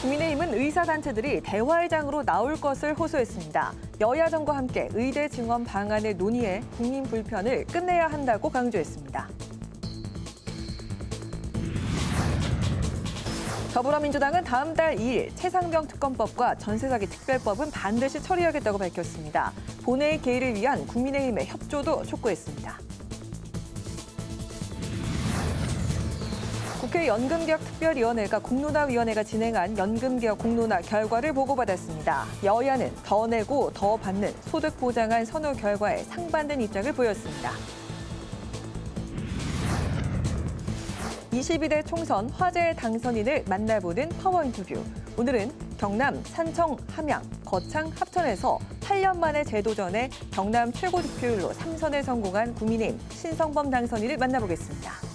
국민의힘은 의사단체들이 대화의 장으로 나올 것을 호소했습니다. 여야 정과 함께 의대 증원 방안을 논의해 국민 불편을 끝내야 한다고 강조했습니다. 더불어민주당은 다음 달 2일 최상병 특검법과 전세 사기 특별법은 반드시 처리하겠다고 밝혔습니다. 본회의 개의를 위한 국민의힘의 협조도 촉구했습니다. 국회 연금개혁특별위원회가 공론화위원회가 진행한 연금개혁 공론화 결과를 보고받았습니다. 여야는 더 내고 더 받는 소득 보장안 선호 결과에 상반된 입장을 보였습니다. 22대 총선 화제의 당선인을 만나보는 파워 인터뷰. 오늘은 경남 산청, 함양, 거창, 합천에서 8년 만에 재도전해 경남 최고 득표율로 3선에 성공한 국민의힘 신성범 당선인을 만나보겠습니다.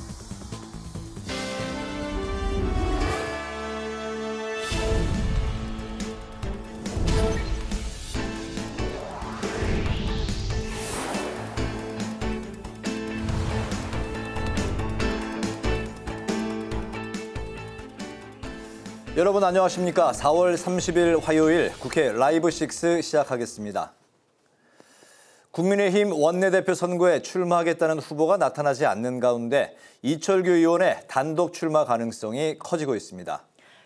여러분 안녕하십니까? 4월 30일 화요일 국회 라이브 6 시작하겠습니다. 국민의힘 원내대표 선거에 출마하겠다는 후보가 나타나지 않는 가운데 이철규 의원의 단독 출마 가능성이 커지고 있습니다.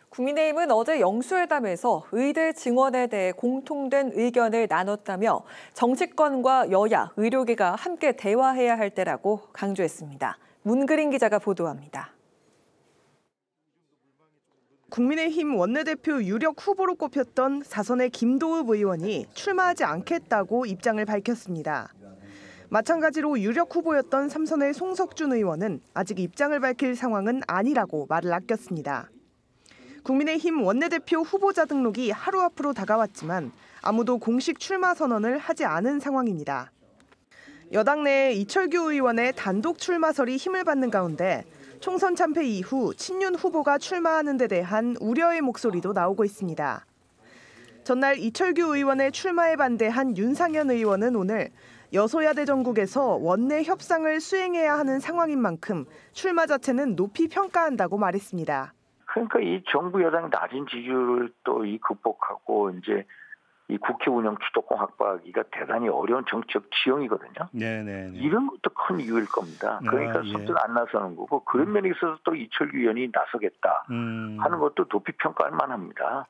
국민의힘은 어제 영수회담에서 의대 증원에 대해 공통된 의견을 나눴다며 정치권과 여야, 의료계가 함께 대화해야 할 때라고 강조했습니다. 문그린 기자가 보도합니다. 국민의힘 원내대표 유력 후보로 꼽혔던 4선의 김도읍 의원이 출마하지 않겠다고 입장을 밝혔습니다. 마찬가지로 유력 후보였던 3선의 송석준 의원은 아직 입장을 밝힐 상황은 아니라고 말을 아꼈습니다. 국민의힘 원내대표 후보자 등록이 하루 앞으로 다가왔지만 아무도 공식 출마 선언을 하지 않은 상황입니다. 여당 내 이철규 의원의 단독 출마설이 힘을 받는 가운데 총선 참패 이후 친윤 후보가 출마하는 데 대한 우려의 목소리도 나오고 있습니다. 전날 이철규 의원의 출마에 반대한 윤상현 의원은 오늘 여소야대 전국에서 원내 협상을 수행해야 하는 상황인 만큼 출마 자체는 높이 평가한다고 말했습니다. 그러니까 이 정부 여당의 낮은 지지율을 또 극복하고 이제 이 국회 운영 주도권 확보하기가 대단히 어려운 정치적 지형이거든요. 네네. 이런 것도 큰 이유일 겁니다. 그러니까 선뜻 안 나서는 거고 그런 면에 있어서 또 이철규 의원이 나서겠다 하는 것도 높이 평가할 만합니다.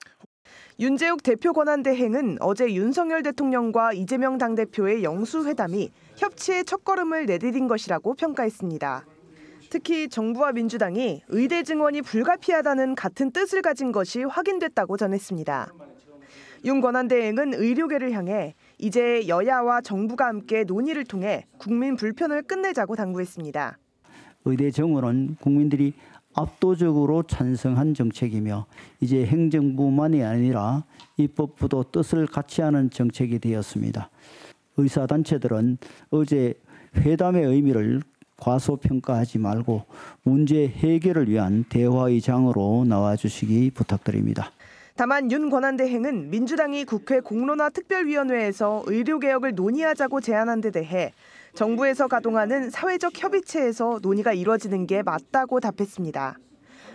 윤재욱 대표 권한대행은 어제 윤석열 대통령과 이재명 당대표의 영수회담이 협치의 첫걸음을 내디딘 것이라고 평가했습니다. 특히 정부와 민주당이 의대 증원이 불가피하다는 같은 뜻을 가진 것이 확인됐다고 전했습니다. 윤 권한대행은 의료계를 향해 이제 여야와 정부가 함께 논의를 통해 국민 불편을 끝내자고 당부했습니다. 의대 정원은 국민들이 압도적으로 찬성한 정책이며 이제 행정부만이 아니라 입법부도 뜻을 같이 하는 정책이 되었습니다. 의사단체들은 어제 회담의 의미를 과소평가하지 말고 문제 해결을 위한 대화의 장으로 나와주시기 부탁드립니다. 다만 윤 권한대행은 민주당이 국회 공론화 특별위원회에서 의료개혁을 논의하자고 제안한 데 대해 정부에서 가동하는 사회적 협의체에서 논의가 이뤄지는 게 맞다고 답했습니다.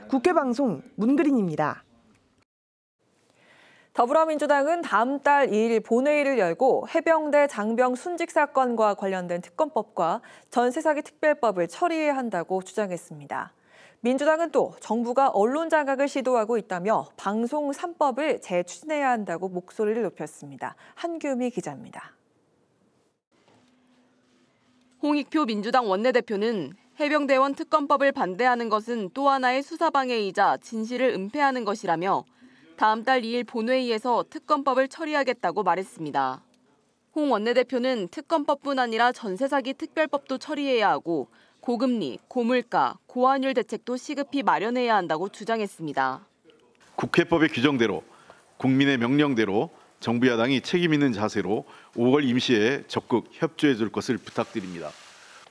국회방송 문그린입니다. 더불어민주당은 다음 달 2일 본회의를 열고 해병대 장병 순직 사건과 관련된 특검법과 전세 사기 특별법을 처리해야 한다고 주장했습니다. 민주당은 또 정부가 언론 장악을 시도하고 있다며 방송 3법을 재추진해야 한다고 목소리를 높였습니다. 한규미 기자입니다. 홍익표 민주당 원내대표는 해병대원 특검법을 반대하는 것은 또 하나의 수사방해이자 진실을 은폐하는 것이라며 다음 달 2일 본회의에서 특검법을 처리하겠다고 말했습니다. 홍 원내대표는 특검법뿐 아니라 전세 사기 특별법도 처리해야 하고 고금리, 고물가, 고환율 대책도 시급히 마련해야 한다고 주장했습니다. 국회법의 규정대로 국민의 명령대로 정부 야당이 책임 있는 자세로 5월 임시에 적극 협조해 줄 것을 부탁드립니다.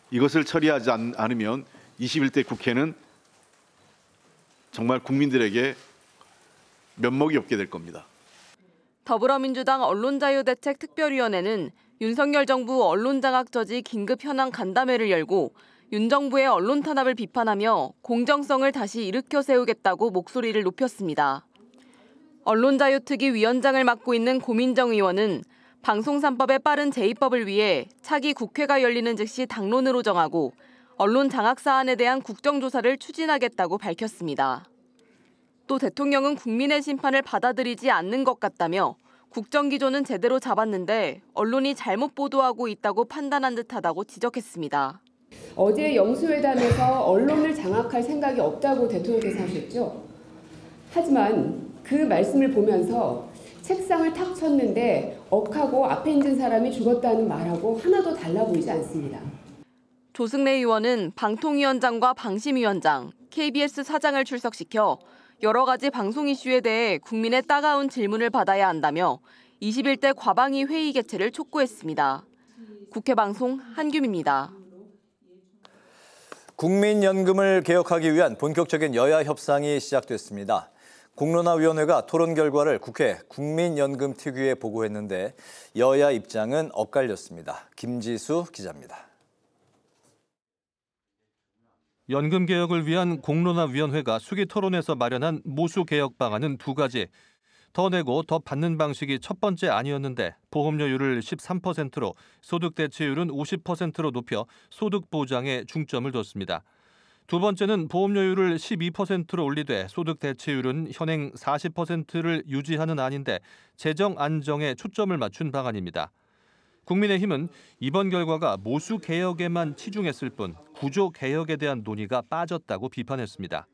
이것을 처리하지 않으면 21대 국회는 정말 국민들에게 면목이 없게 될 겁니다. 더불어민주당 언론자유대책 특별위원회는 윤석열 정부 언론장악 저지 긴급 현안 간담회를 열고 윤 정부의 언론 탄압을 비판하며 공정성을 다시 일으켜 세우겠다고 목소리를 높였습니다. 언론자유특위 위원장을 맡고 있는 고민정 의원은 방송 3법의 빠른 제입법을 위해 차기 국회가 열리는 즉시 당론으로 정하고 언론 장악 사안에 대한 국정조사를 추진하겠다고 밝혔습니다. 또 대통령은 국민의 심판을 받아들이지 않는 것 같다며 국정기조는 제대로 잡았는데 언론이 잘못 보도하고 있다고 판단한 듯하다고 지적했습니다. 어제 영수회담에서 언론을 장악할 생각이 없다고 대통령께서 하셨죠. 하지만 그 말씀을 보면서 책상을 탁 쳤는데 억하고 앞에 앉은 사람이 죽었다는 말하고 하나도 달라 보이지 않습니다. 조승래 의원은 방통위원장과 방심위원장, KBS 사장을 출석시켜 여러 가지 방송 이슈에 대해 국민의 따가운 질문을 받아야 한다며 21대 과방위 회의 개최를 촉구했습니다. 국회방송 한규미입니다. 국민연금을 개혁하기 위한 본격적인 여야 협상이 시작됐습니다. 공론화위원회가 토론 결과를 국회 국민연금특위에 보고했는데 여야 입장은 엇갈렸습니다. 김지수 기자입니다. 연금 개혁을 위한 공론화위원회가 수기토론에서 마련한 모수 개혁 방안은 두 가지. 더 내고 더 받는 방식이 첫 번째 아니었는데 보험료율을 13%로 소득 대체율은 50%로 높여 소득 보장에 중점을 뒀습니다. 두 번째는 보험료율을 12%로 올리되 소득 대체율은 현행 40%를 유지하는 안인데 재정 안정에 초점을 맞춘 방안입니다. 국민의힘은 이번 결과가 모수 개혁에만 치중했을 뿐 구조 개혁에 대한 논의가 빠졌다고 비판했습니다.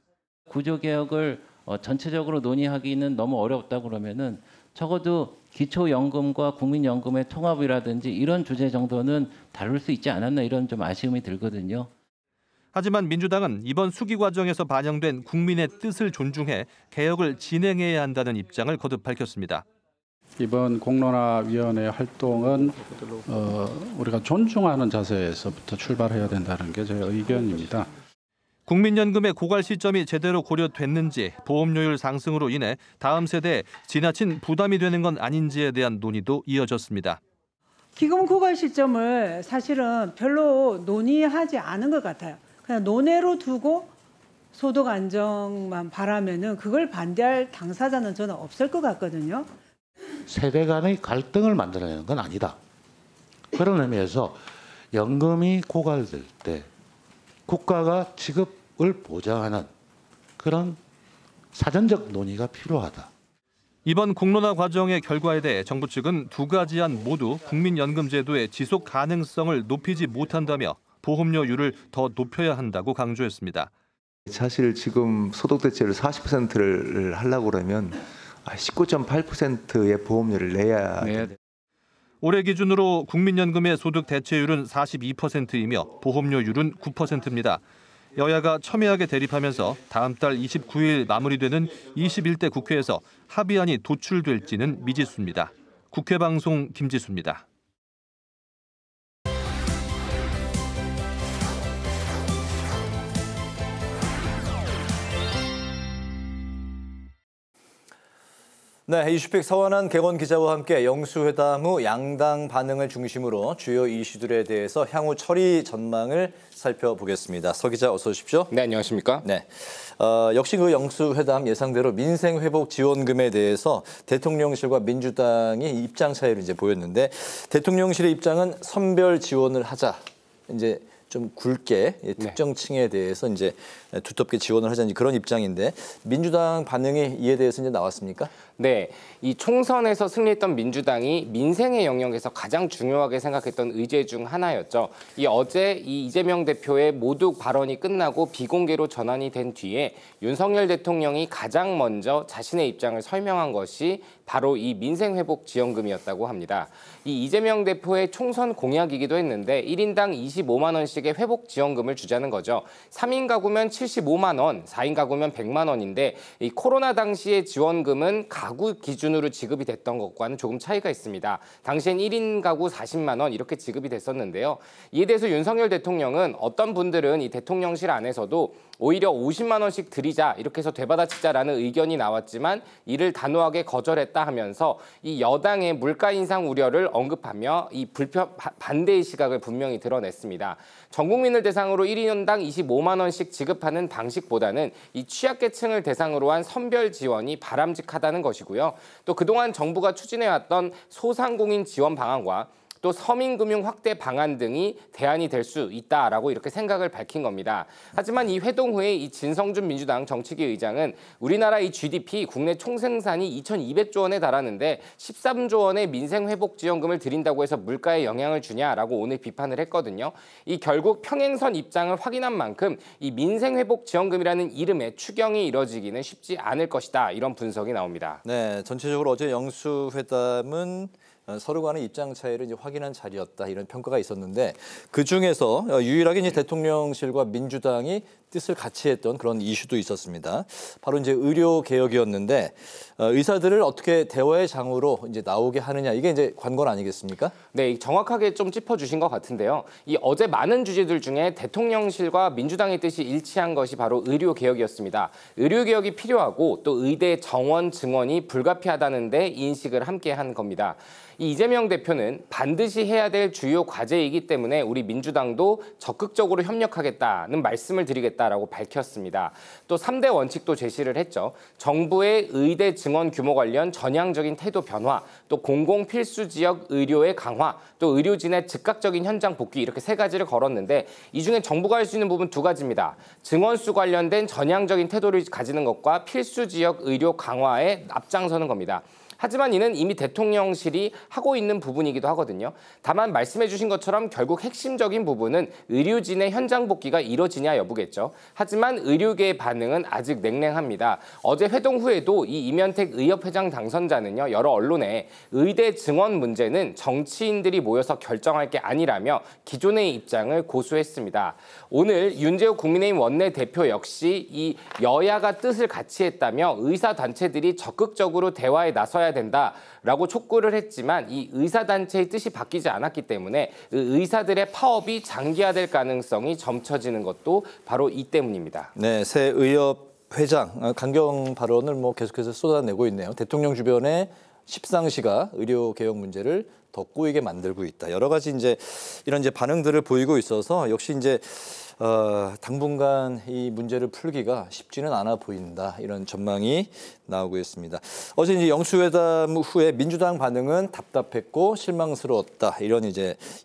구조 개혁을 전체적으로 논의하기는 너무 어렵다고 그러면은 적어도 기초연금과 국민연금의 통합이라든지 이런 주제 정도는 다룰 수 있지 않았나 이런 좀 아쉬움이 들거든요. 하지만 민주당은 이번 수기 과정에서 반영된 국민의 뜻을 존중해 개혁을 진행해야 한다는 입장을 거듭 밝혔습니다. 이번 공론화위원회 활동은 우리가 존중하는 자세에서부터 출발해야 된다는 게 제 의견입니다. 국민연금의 고갈 시점이 제대로 고려됐는지 보험료율 상승으로 인해 다음 세대에 지나친 부담이 되는 건 아닌지에 대한 논의도 이어졌습니다. 기금 고갈 시점을 사실은 별로 논의하지 않은 것 같아요. 그냥 논외로 두고 소득 안정만 바라면은 그걸 반대할 당사자는 저는 없을 것 같거든요. 세대 간의 갈등을 만들어내는 건 아니다. 그런 의미에서 연금이 고갈될 때 국가가 지급을 보장하는 그런 사전적 논의가 필요하다. 이번 공론화 과정의 결과에 대해 정부 측은 두 가지 안 모두 국민연금제도의 지속 가능성을 높이지 못한다며 보험료율을 더 높여야 한다고 강조했습니다. 사실 지금 소득 대체율 40%를 하려고 그러면 19.8%의 보험료를 내야 돼요. 올해 기준으로 국민연금의 소득 대체율은 42%이며 보험료율은 9%입니다. 여야가 첨예하게 대립하면서 다음 달 29일 마무리되는 21대 국회에서 합의안이 도출될지는 미지수입니다. 국회방송 김지수입니다. 네, 이슈픽 서완한 객원 기자와 함께 영수회담 후 양당 반응을 중심으로 주요 이슈들에 대해서 향후 처리 전망을 살펴보겠습니다. 서 기자 어서 오십시오. 네, 안녕하십니까? 네, 역시 그 영수회담 예상대로 민생회복 지원금에 대해서 대통령실과 민주당이 입장 차이를 이제 보였는데 대통령실의 입장은 선별 지원을 하자. 이제 좀 굵게 특정층에 대해서 이제 두텁게 지원을 하자는 그런 입장인데 민주당 반응이 이에 대해서 이제 나왔습니까? 네, 이 총선에서 승리했던 민주당이 민생의 영역에서 가장 중요하게 생각했던 의제 중 하나였죠. 어제 이 이재명 대표의 모두 발언이 끝나고 비공개로 전환이 된 뒤에 윤석열 대통령이 가장 먼저 자신의 입장을 설명한 것이 바로 이 민생회복지원금이었다고 합니다. 이 이재명 대표의 총선 공약이기도 했는데 1인당 25만 원씩의 회복지원금을 주자는 거죠. 3인 가구면 75만 원, 4인 가구면 100만 원인데 이 코로나 당시의 지원금은 가구 기준으로 지급이 됐던 것과는 조금 차이가 있습니다. 당시엔 1인 가구 40만 원 이렇게 지급이 됐었는데요. 이에 대해서 윤석열 대통령은 어떤 분들은 이 대통령실 안에서도 오히려 50만 원씩 드리자 이렇게 해서 되받아치자라는 의견이 나왔지만 이를 단호하게 거절했다 있다 하면서 이 여당의 물가 인상 우려를 언급하며 이 반대의 시각을 분명히 드러냈습니다. 전 국민을 대상으로 1인당 25만 원씩 지급하는 방식보다는 이 취약계층을 대상으로 한 선별 지원이 바람직하다는 것이고요. 또 그동안 정부가 추진해왔던 소상공인 지원 방안과 또 서민금융 확대 방안 등이 대안이 될 수 있다라고 이렇게 생각을 밝힌 겁니다. 하지만 이 회동 후에 이 진성준 민주당 정치기 의장은 우리나라 이 GDP 국내 총생산이 2,200조 원에 달하는데 13조 원의 민생회복지원금을 드린다고 해서 물가에 영향을 주냐라고 오늘 비판을 했거든요. 이 결국 평행선 입장을 확인한 만큼 이 민생회복지원금이라는 이름의 추경이 이뤄지기는 쉽지 않을 것이다. 이런 분석이 나옵니다. 네, 전체적으로 어제 영수회담은 서로 간의 입장 차이를 이제 확인한 자리였다 이런 평가가 있었는데 그 중에서 유일하게 이제 대통령실과 민주당이 뜻을 같이 했던 그런 이슈도 있었습니다. 바로 이제 의료 개혁이었는데 의사들을 어떻게 대화의 장으로 이제 나오게 하느냐 이게 이제 관건 아니겠습니까? 네, 정확하게 좀 짚어주신 것 같은데요. 이 어제 많은 주제들 중에 대통령실과 민주당의 뜻이 일치한 것이 바로 의료 개혁이었습니다. 의료 개혁이 필요하고 또 의대 정원 증원이 불가피하다는 데 인식을 함께 한 겁니다. 이 이재명 대표는 반드시 해야 될 주요 과제이기 때문에 우리 민주당도 적극적으로 협력하겠다는 말씀을 드리겠다라고 밝혔습니다. 또 3대 원칙도 제시를 했죠. 정부의 의대 증원 규모 관련 전향적인 태도 변화, 또 공공 필수 지역 의료의 강화, 또 의료진의 즉각적인 현장 복귀 이렇게 세 가지를 걸었는데 이 중에 정부가 할 수 있는 부분 두 가지입니다. 증원수 관련된 전향적인 태도를 가지는 것과 필수 지역 의료 강화에 앞장서는 겁니다. 하지만 이는 이미 대통령실이 하고 있는 부분이기도 하거든요. 다만 말씀해 주신 것처럼 결국 핵심적인 부분은 의료진의 현장 복귀가 이뤄지냐 여부겠죠. 하지만 의료계의 반응은 아직 냉랭합니다. 어제 회동 후에도 이 이면택 의협회장 당선자는요. 여러 언론에 의대 증원 문제는 정치인들이 모여서 결정할 게 아니라며 기존의 입장을 고수했습니다. 오늘 윤재욱 국민의힘 원내대표 역시 이 여야가 뜻을 같이 했다며 의사단체들이 적극적으로 대화에 나서야 된다라고 촉구를 했지만 이 의사단체의 뜻이 바뀌지 않았기 때문에 의사들의 파업이 장기화될 가능성이 점쳐지는 것도 바로 이 때문입니다. 네, 새 의협회장 강경 발언을 계속해서 쏟아내고 있네요. 대통령 주변에 십상시가 의료 개혁 문제를 더 꼬이게 만들고 있다. 여러 가지 이런 반응들을 보이고 있어서 역시 당분간 이 문제를 풀기가 쉽지는 않아 보인다. 이런 전망이 나오고 있습니다. 어제 이제 영수회담 후에 민주당 반응은 답답했고 실망스러웠다. 이런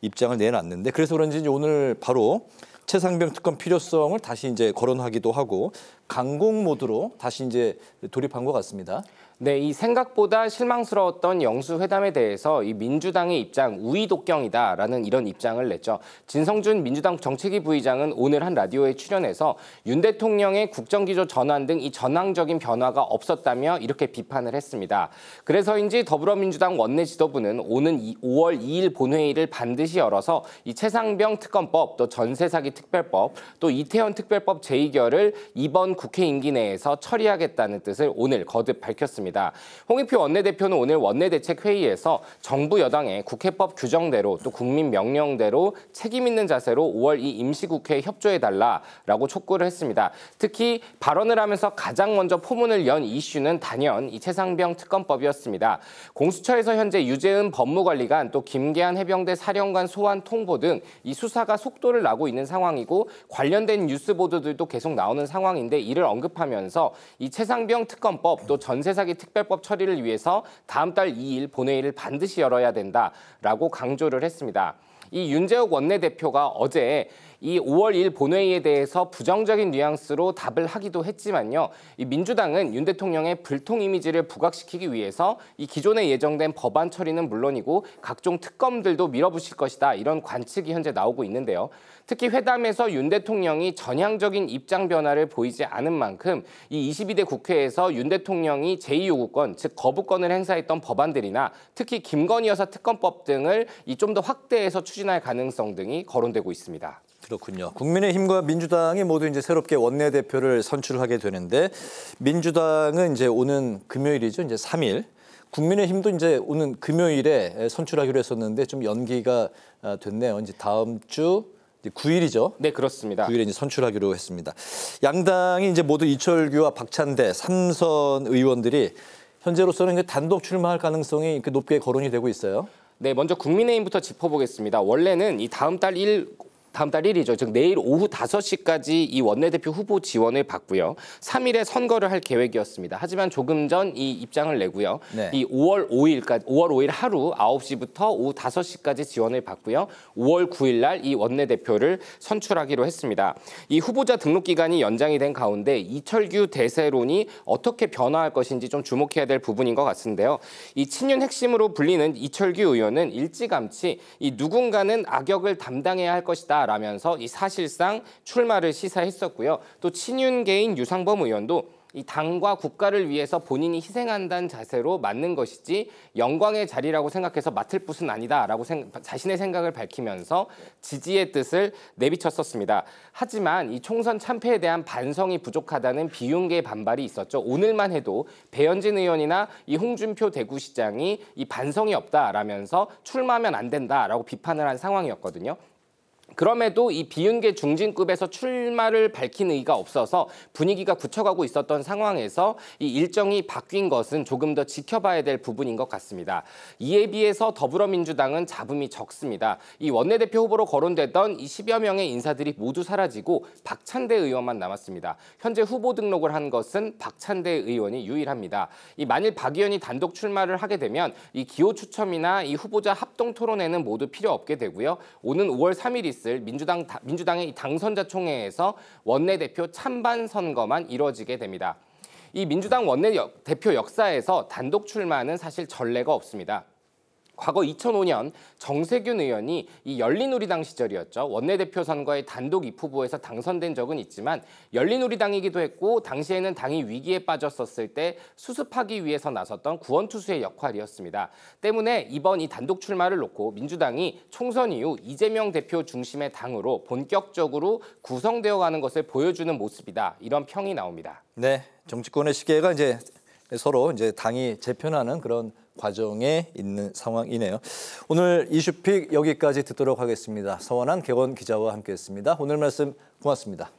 입장을 내놨는데 그래서 그런지 오늘 바로 최상병 특검 필요성을 다시 거론하기도 하고 강공 모드로 다시 돌입한 것 같습니다. 네, 이 생각보다 실망스러웠던 영수회담에 대해서 이 민주당의 입장 우이독경이다라는 이런 입장을 냈죠. 진성준 민주당 정책위 부의장은 오늘 한 라디오에 출연해서 윤 대통령의 국정기조 전환 등 이 전황적인 변화가 없었다며 이렇게 비판을 했습니다. 그래서인지 더불어민주당 원내 지도부는 오는 5월 2일 본회의를 반드시 열어서 이 최상병 특검법, 또 전세 사기 특별법, 또 이태원 특별법 제2결을 이번 국회 임기 내에서 처리하겠다는 뜻을 오늘 거듭 밝혔습니다. 홍익표 원내대표는 오늘 원내대책회의에서 정부 여당의 국회법 규정대로 또 국민 명령대로 책임 있는 자세로 5월 이 임시국회에 협조해달라라고 촉구를 했습니다. 특히 발언을 하면서 가장 먼저 포문을 연 이슈는 단연 이 최상병 특검법이었습니다. 공수처에서 현재 유재은 법무관리관 또 김계한 해병대 사령관 소환 통보 등 이 수사가 속도를 나고 있는 상황이고 관련된 뉴스 보도들도 계속 나오는 상황인데 이를 언급하면서 이 최상병 특검법 또 전세 사기 특별법 처리를 위해서 다음 달 2일 본회의를 반드시 열어야 된다라고 강조를 했습니다. 이 윤재욱 원내대표가 어제 이 5월 1일 본회의에 대해서 부정적인 뉘앙스로 답을 하기도 했지만요. 이 민주당은 윤 대통령의 불통 이미지를 부각시키기 위해서 이 기존에 예정된 법안 처리는 물론이고 각종 특검들도 밀어붙일 것이다. 이런 관측이 현재 나오고 있는데요. 특히 회담에서 윤 대통령이 전향적인 입장 변화를 보이지 않은 만큼 이 22대 국회에서 윤 대통령이 제2요구권, 즉 거부권을 행사했던 법안들이나 특히 김건희 여사 특검법 등을 좀 더 확대해서 추진할 가능성 등이 거론되고 있습니다. 그렇군요. 국민의힘과 민주당이 모두 새롭게 원내대표를 선출하게 되는데 민주당은 오는 금요일이죠. 3일. 국민의힘도 오는 금요일에 선출하기로 했었는데 좀 연기가 됐네요. 다음 주 9일이죠. 네, 그렇습니다. 9일에 선출하기로 했습니다. 양당이 모두 이철규와 박찬대 3선 의원들이 현재로서는 단독 출마할 가능성이 높게 거론이 되고 있어요. 네, 먼저 국민의힘부터 짚어보겠습니다. 원래는 이 다음 달 1일이죠. 즉 내일 오후 5시까지 이 원내대표 후보 지원을 받고요. 3일에 선거를 할 계획이었습니다. 하지만 조금 전 이 입장을 내고요. 네. 이 5월 5일 하루 9시부터 오후 5시까지 지원을 받고요. 5월 9일 날 이 원내대표를 선출하기로 했습니다. 이 후보자 등록 기간이 연장이 된 가운데 이철규 대세론이 어떻게 변화할 것인지 좀 주목해야 될 부분인 것 같은데요. 이 친윤 핵심으로 불리는 이철규 의원은 일찌감치 이 누군가는 악역을 담당해야 할 것이다 라면서 이 사실상 출마를 시사했었고요. 또 친윤계인 유상범 의원도 이 당과 국가를 위해서 본인이 희생한다는 자세로 맡는 것이지 영광의 자리라고 생각해서 맡을 뿐은 아니다라고 자신의 생각을 밝히면서 지지의 뜻을 내비쳤었습니다. 하지만 이 총선 참패에 대한 반성이 부족하다는 비윤계의 반발이 있었죠. 오늘만 해도 배현진 의원이나 이 홍준표 대구시장이 이 반성이 없다라면서 출마하면 안 된다라고 비판을 한 상황이었거든요. 그럼에도 이 비윤계 중진급에서 출마를 밝힌 의가 없어서 분위기가 굳혀가고 있었던 상황에서 이 일정이 바뀐 것은 조금 더 지켜봐야 될 부분인 것 같습니다. 이에 비해서 더불어민주당은 잡음이 적습니다. 이 원내대표 후보로 거론되던 이 10여 명의 인사들이 모두 사라지고 박찬대 의원만 남았습니다. 현재 후보 등록을 한 것은 박찬대 의원이 유일합니다. 이 만일 박 의원이 단독 출마를 하게 되면 이 기호 추첨이나 이 후보자 합동 토론회는 모두 필요 없게 되고요. 오는 5월 3일 있을 민주당의 당선자 총회에서 원내대표 찬반 선거만 이루어지게 됩니다. 이 민주당 원내대표 역사에서 단독 출마는 사실 전례가 없습니다. 과거 2005년 정세균 의원이 이 열린우리당 시절이었죠. 원내대표 선거에 단독 입후보에서 당선된 적은 있지만 열린우리당이기도 했고 당시에는 당이 위기에 빠졌었을 때 수습하기 위해서 나섰던 구원투수의 역할이었습니다. 때문에 이번 이 단독 출마를 놓고 민주당이 총선 이후 이재명 대표 중심의 당으로 본격적으로 구성되어 가는 것을 보여주는 모습이다. 이런 평이 나옵니다. 네, 정치권의 시계가 이제 서로 당이 재편하는 그런 과정에 있는 상황이네요. 오늘 이슈픽 여기까지 듣도록 하겠습니다. 서원한 객원 기자와 함께했습니다. 오늘 말씀 고맙습니다.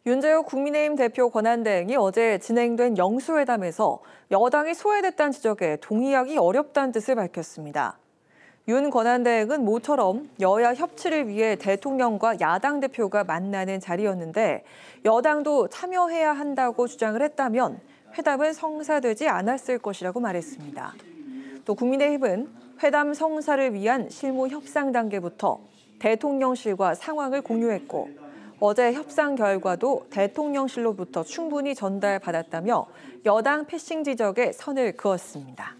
윤재욱 국민의힘 대표 권한대행이 어제 진행된 영수회담에서 여당이 소외됐다는 지적에 동의하기 어렵다는 뜻을 밝혔습니다. 윤 권한대행은 모처럼 여야 협치를 위해 대통령과 야당 대표가 만나는 자리였는데 여당도 참여해야 한다고 주장을 했다면 회담은 성사되지 않았을 것이라고 말했습니다. 또 국민의힘은 회담 성사를 위한 실무 협상 단계부터 대통령실과 상황을 공유했고 어제 협상 결과도 대통령실로부터 충분히 전달받았다며 여당 패싱 지적에 선을 그었습니다.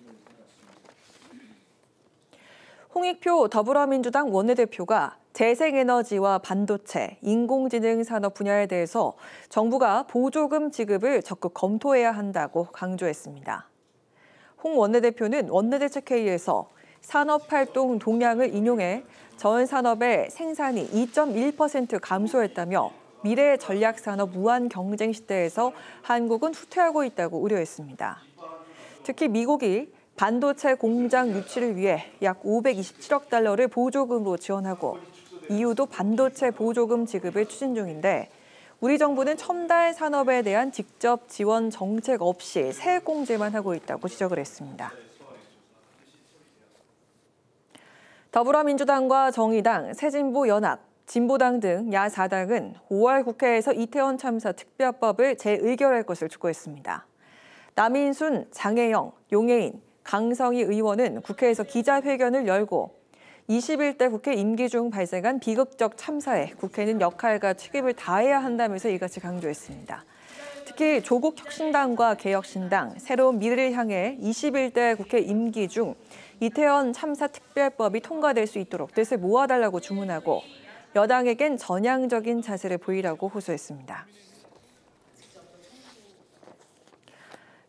홍익표 더불어민주당 원내대표가 재생에너지와 반도체, 인공지능 산업 분야에 대해서 정부가 보조금 지급을 적극 검토해야 한다고 강조했습니다. 홍 원내대표는 원내대책회의에서 산업활동 동향을 인용해 전 산업의 생산이 2.1% 감소했다며 미래 전략산업 무한 경쟁 시대에서 한국은 후퇴하고 있다고 우려했습니다. 특히 미국이 반도체 공장 유치를 위해 약 527억 달러를 보조금으로 지원하고 EU도 반도체 보조금 지급을 추진 중인데 우리 정부는 첨단 산업에 대한 직접 지원 정책 없이 세액공제만 하고 있다고 지적을 했습니다. 더불어민주당과 정의당, 새진보연합, 진보당 등 야4당은 5월 국회에서 이태원 참사 특별법을 재의결할 것을 촉구했습니다. 남인순, 장혜영, 용해인, 강성희 의원은 국회에서 기자회견을 열고 21대 국회 임기 중 발생한 비극적 참사에 국회는 역할과 책임을 다해야 한다면서 이같이 강조했습니다. 특히 조국 혁신당과 개혁신당, 새로운 미래를 향해 21대 국회 임기 중 이태원 참사 특별법이 통과될 수 있도록 뜻을 모아달라고 주문하고 여당에겐 전향적인 자세를 보이라고 호소했습니다.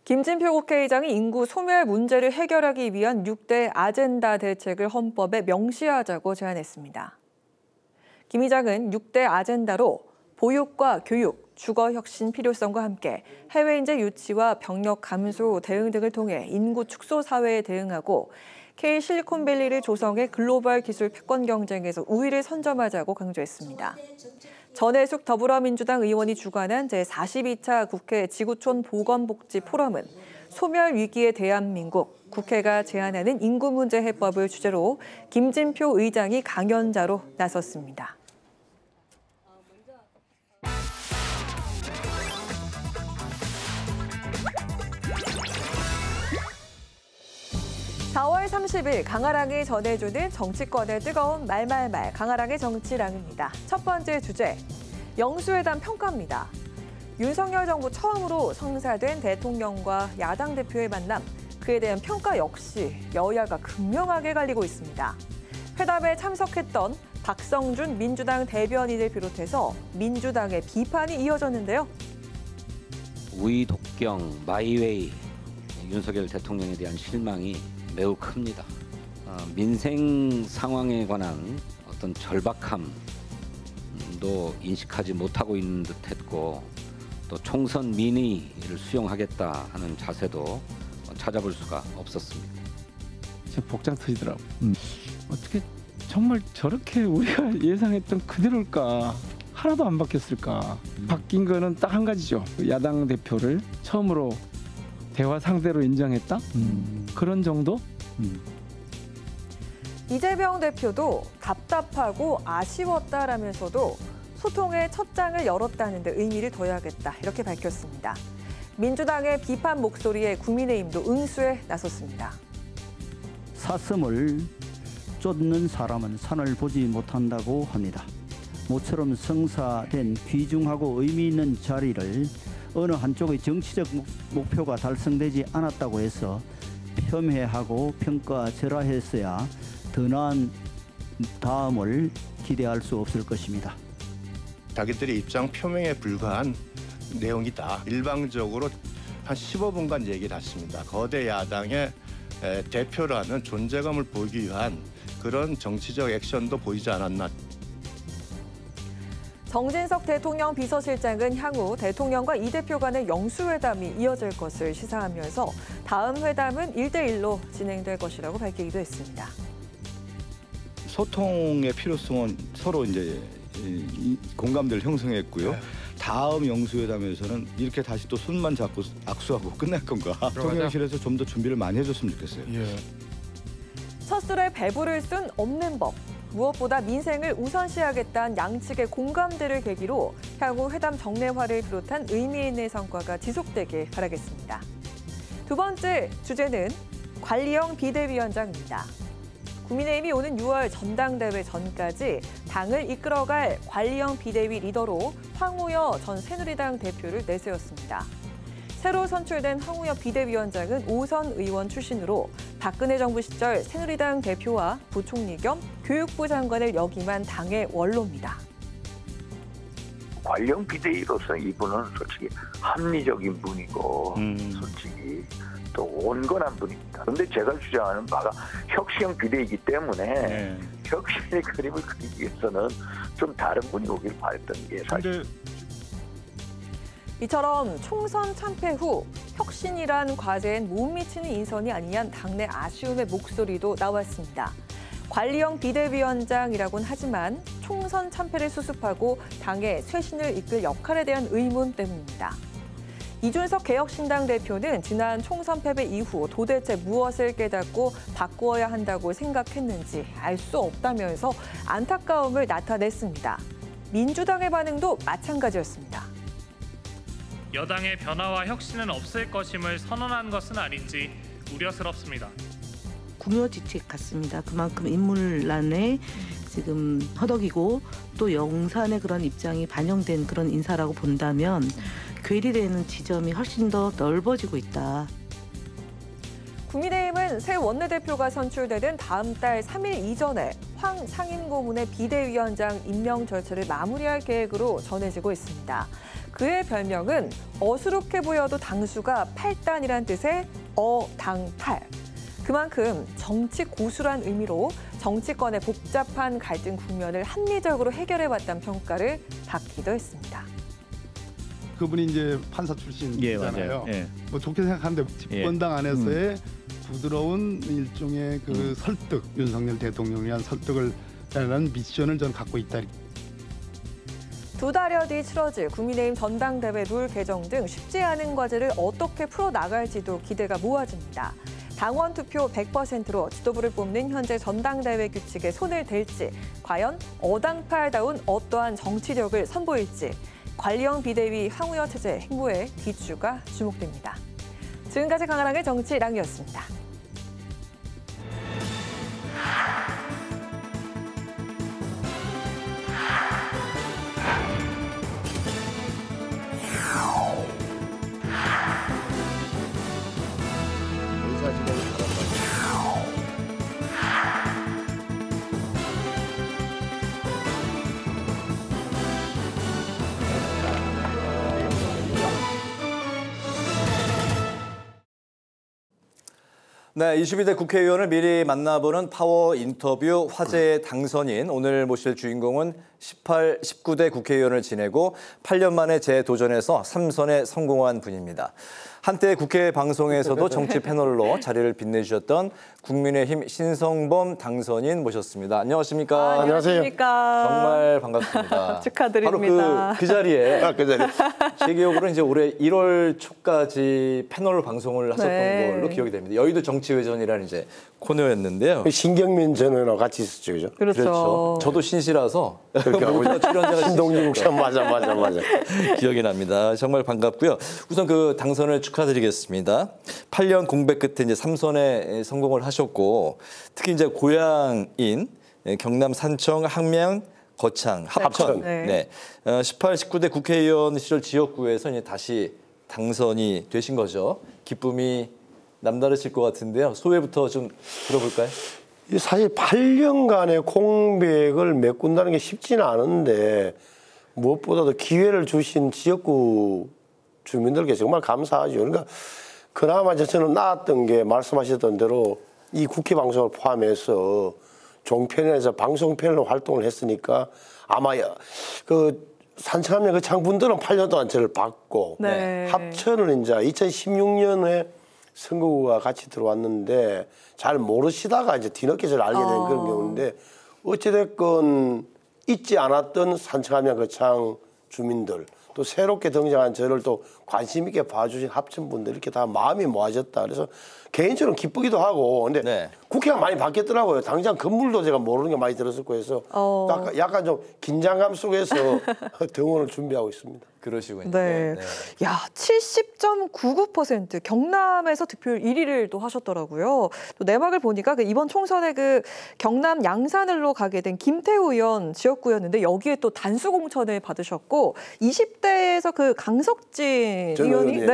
김진표 국회의장이 인구 소멸 문제를 해결하기 위한 6대 아젠다 대책을 헌법에 명시하자고 제안했습니다. 김 의장은 6대 아젠다로 보육과 교육, 주거 혁신 필요성과 함께 해외 인재 유치와 병력 감소 대응 등을 통해 인구 축소 사회에 대응하고 K실리콘밸리를 조성해 글로벌 기술 패권 경쟁에서 우위를 선점하자고 강조했습니다. 전해숙 더불어민주당 의원이 주관한 제42차 국회 지구촌 보건복지 포럼은 소멸 위기의 대한민국, 국회가 제안하는 인구 문제 해법을 주제로 김진표 의장이 강연자로 나섰습니다. 4월 30일 강아랑이 전해주는 정치권의 뜨거운 말말말 강아랑의 정치랑입니다. 첫 번째 주제, 영수회담 평가입니다. 윤석열 정부 처음으로 성사된 대통령과 야당 대표의 만남, 그에 대한 평가 역시 여야가 극명하게 갈리고 있습니다. 회담에 참석했던 박성준 민주당 대변인을 비롯해서 민주당의 비판이 이어졌는데요. 우이 독경, 마이웨이, 윤석열 대통령에 대한 실망이 매우 큽니다. 민생 상황에 관한 어떤 절박함도 인식하지 못하고 있는 듯했고 또 총선 민의를 수용하겠다 하는 자세도 찾아볼 수가 없었습니다. 진짜 복장 터지더라고요. 어떻게 정말 저렇게 우리가 예상했던 그대로일까? 하나도 안 바뀌었을까? 바뀐 거는 딱 한 가지죠. 야당 대표를 처음으로 대화 상대로 인정했다? 그런 정도? 이재명 대표도 답답하고 아쉬웠다라면서도 소통의 첫 장을 열었다는 데 의미를 둬야겠다 이렇게 밝혔습니다. 민주당의 비판 목소리에 국민의힘도 응수에 나섰습니다. 사슴을 쫓는 사람은 산을 보지 못한다고 합니다. 모처럼 성사된 귀중하고 의미 있는 자리를 어느 한쪽의 정치적 목표가 달성되지 않았다고 해서 폄훼하고 평가절하했어야 더 나은 다음을 기대할 수 없을 것입니다. 자기들의 입장 표명에 불과한 내용이다. 일방적으로 한 15분간 얘기를 했습니다. 거대 야당의 대표라는 존재감을 보이기 위한 그런 정치적 액션도 보이지 않았나. 정진석 대통령 비서실장은 향후 대통령과 이 대표 간의 영수회담이 이어질 것을 시사하면서 다음 회담은 1대1로 진행될 것이라고 밝히기도 했습니다. 소통의 필요성은 서로 이제 공감대를 형성했고요. 네. 다음 영수회담에서는 이렇게 다시 또 손만 잡고 악수하고 끝날 건가? 대통령실에서 좀 더 준비를 많이 해줬으면 좋겠어요. 예. 첫 술에 배부를 순 없는 법. 무엇보다 민생을 우선시하겠다는 양측의 공감대를 계기로 향후 회담 정례화를 비롯한 의미 있는 성과가 지속되길 바라겠습니다. 두 번째 주제는 관리형 비대위원장입니다. 국민의힘이 오는 6월 전당대회 전까지 당을 이끌어갈 관리형 비대위 리더로 황우여 전 새누리당 대표를 내세웠습니다. 새로 선출된 황우여 비대위원장은 5선 의원 출신으로 박근혜 정부 시절 새누리당 대표와 부총리 겸 교육부 장관을 역임한 당의 원로입니다. 관리형 비대위로서 이분은 솔직히 합리적인 분이고 솔직히 또 온건한 분입니다. 그런데 제가 주장하는 바가 혁신형 비대위이기 때문에 혁신의 그림을 그리기 위해서는 좀 다른 분이 오길 바랬던 게 사실. 이처럼 총선 참패 후 혁신이란 과제엔 못 미치는 인선이 아니냐는 당내 아쉬움의 목소리도 나왔습니다. 관리형 비대위원장이라고는 하지만 총선 참패를 수습하고 당의 쇄신을 이끌 역할에 대한 의문 때문입니다. 이준석 개혁신당 대표는 지난 총선 패배 이후 도대체 무엇을 깨닫고 바꾸어야 한다고 생각했는지 알 수 없다면서 안타까움을 나타냈습니다. 민주당의 반응도 마찬가지였습니다. 여당의 변화와 혁신은 없을 것임을 선언한 것은 아닌지 우려스럽습니다. 궁여지책 같습니다. 그만큼 인물란에 지금 허덕이고 또 영산의 그런 입장이 반영된 그런 인사라고 본다면 괴리되는 지점이 훨씬 더 넓어지고 있다. 국민의힘은 새 원내대표가 선출되는 다음 달 3일 이전에 황 상임고문의 비대위원장 임명 절차를 마무리할 계획으로 전해지고 있습니다. 그의 별명은 어수룩해 보여도 당수가 8단이란 뜻의 어당팔. 그만큼 정치 고수란 의미로 정치권의 복잡한 갈등 국면을 합리적으로 해결해왔다는 평가를 받기도 했습니다. 그분이 이제 판사 출신이잖아요. 뭐 좋게 생각하는데 집권당 안에서의 부드러운 일종의 그 설득, 윤석열 대통령을 위한 설득을 하는 미션을 저는 갖고 있다. 2달여 뒤 치러질 국민의힘 전당대회 룰 개정 등 쉽지 않은 과제를 어떻게 풀어나갈지도 기대가 모아집니다. 당원 투표 100%로 지도부를 뽑는 현재 전당대회 규칙에 손을 댈지, 과연 어당팔다운 어떠한 정치력을 선보일지, 관리형 비대위 황우여 체제 행보에 귀추가 주목됩니다. 지금까지 강한항의 정치랑이었습니다. 네, 22대 국회의원을 미리 만나보는 파워 인터뷰 화제의 당선인. 오늘 모실 주인공은 18, 19대 국회의원을 지내고 8년 만에 재도전해서 3선에 성공한 분입니다. 한때 국회 방송에서도 정치 패널로 자리를 빛내주셨던 국민의힘 신성범 당선인 모셨습니다. 안녕하십니까? 안녕하십니까? 정말 반갑습니다. 축하드립니다. 바로 그 자리에 제 기억으로는 이제 올해 1월 초까지 패널 방송을 하셨던 걸로 기억이 됩니다. 여의도 정치회전이라는 이제 코너였는데요. 신경민 전 의원하고 같이 있었죠, 그죠? 그렇죠. 저도 신시라서 그러니까 출연자가 신동진 목사 맞아. 기억이 납니다. 정말 반갑고요. 우선 그 당선을 축하드리겠습니다. 8년 공백 끝에 이제 3선에 성공을 하셨고, 특히 이제 고향인 경남 산청, 항명, 거창, 합천. 네. 18, 19대 국회의원 시절 지역구에서 이제 다시 당선이 되신 거죠. 기쁨이 남다르실 것 같은데요. 소회부터 좀 들어볼까요? 사실 8년간의 공백을 메꾼다는 게 쉽지는 않은데 무엇보다도 기회를 주신 지역구 주민들께 정말 감사하죠. 그러니까 그나마 저는 나았던 게 말씀하셨던 대로 이 국회 방송을 포함해서 종편에서 방송편으로 활동을 했으니까 아마 그 산청하면 그 창분들은 8년 동안 저를 봤고 합천을 이제 2016년에 선거구가 같이 들어왔는데 잘 모르시다가 이제 뒤늦게 저를 알게 된 그런 경우인데 어찌됐건 잊지 않았던 산청하면 거창 주민들 또 새롭게 등장한 저를 또 관심 있게 봐주신 합천분들 이렇게 다 마음이 모아졌다. 그래서 개인적으로 기쁘기도 하고 근데 국회가 많이 바뀌었더라고요. 당장 건물도 제가 모르는 게 많이 들었었고 해서 약간 좀 긴장감 속에서 등원을 준비하고 있습니다. 그러시군요. 네. 야, 70.99% 경남에서 득표율 1위를 또 하셨더라고요. 또 내막을 보니까 그 이번 총선에 그 경남 양산을로 가게 된 김태우 의원 지역구였는데 여기에 또 단수 공천을 받으셨고 20대에서 그 강석진 의원이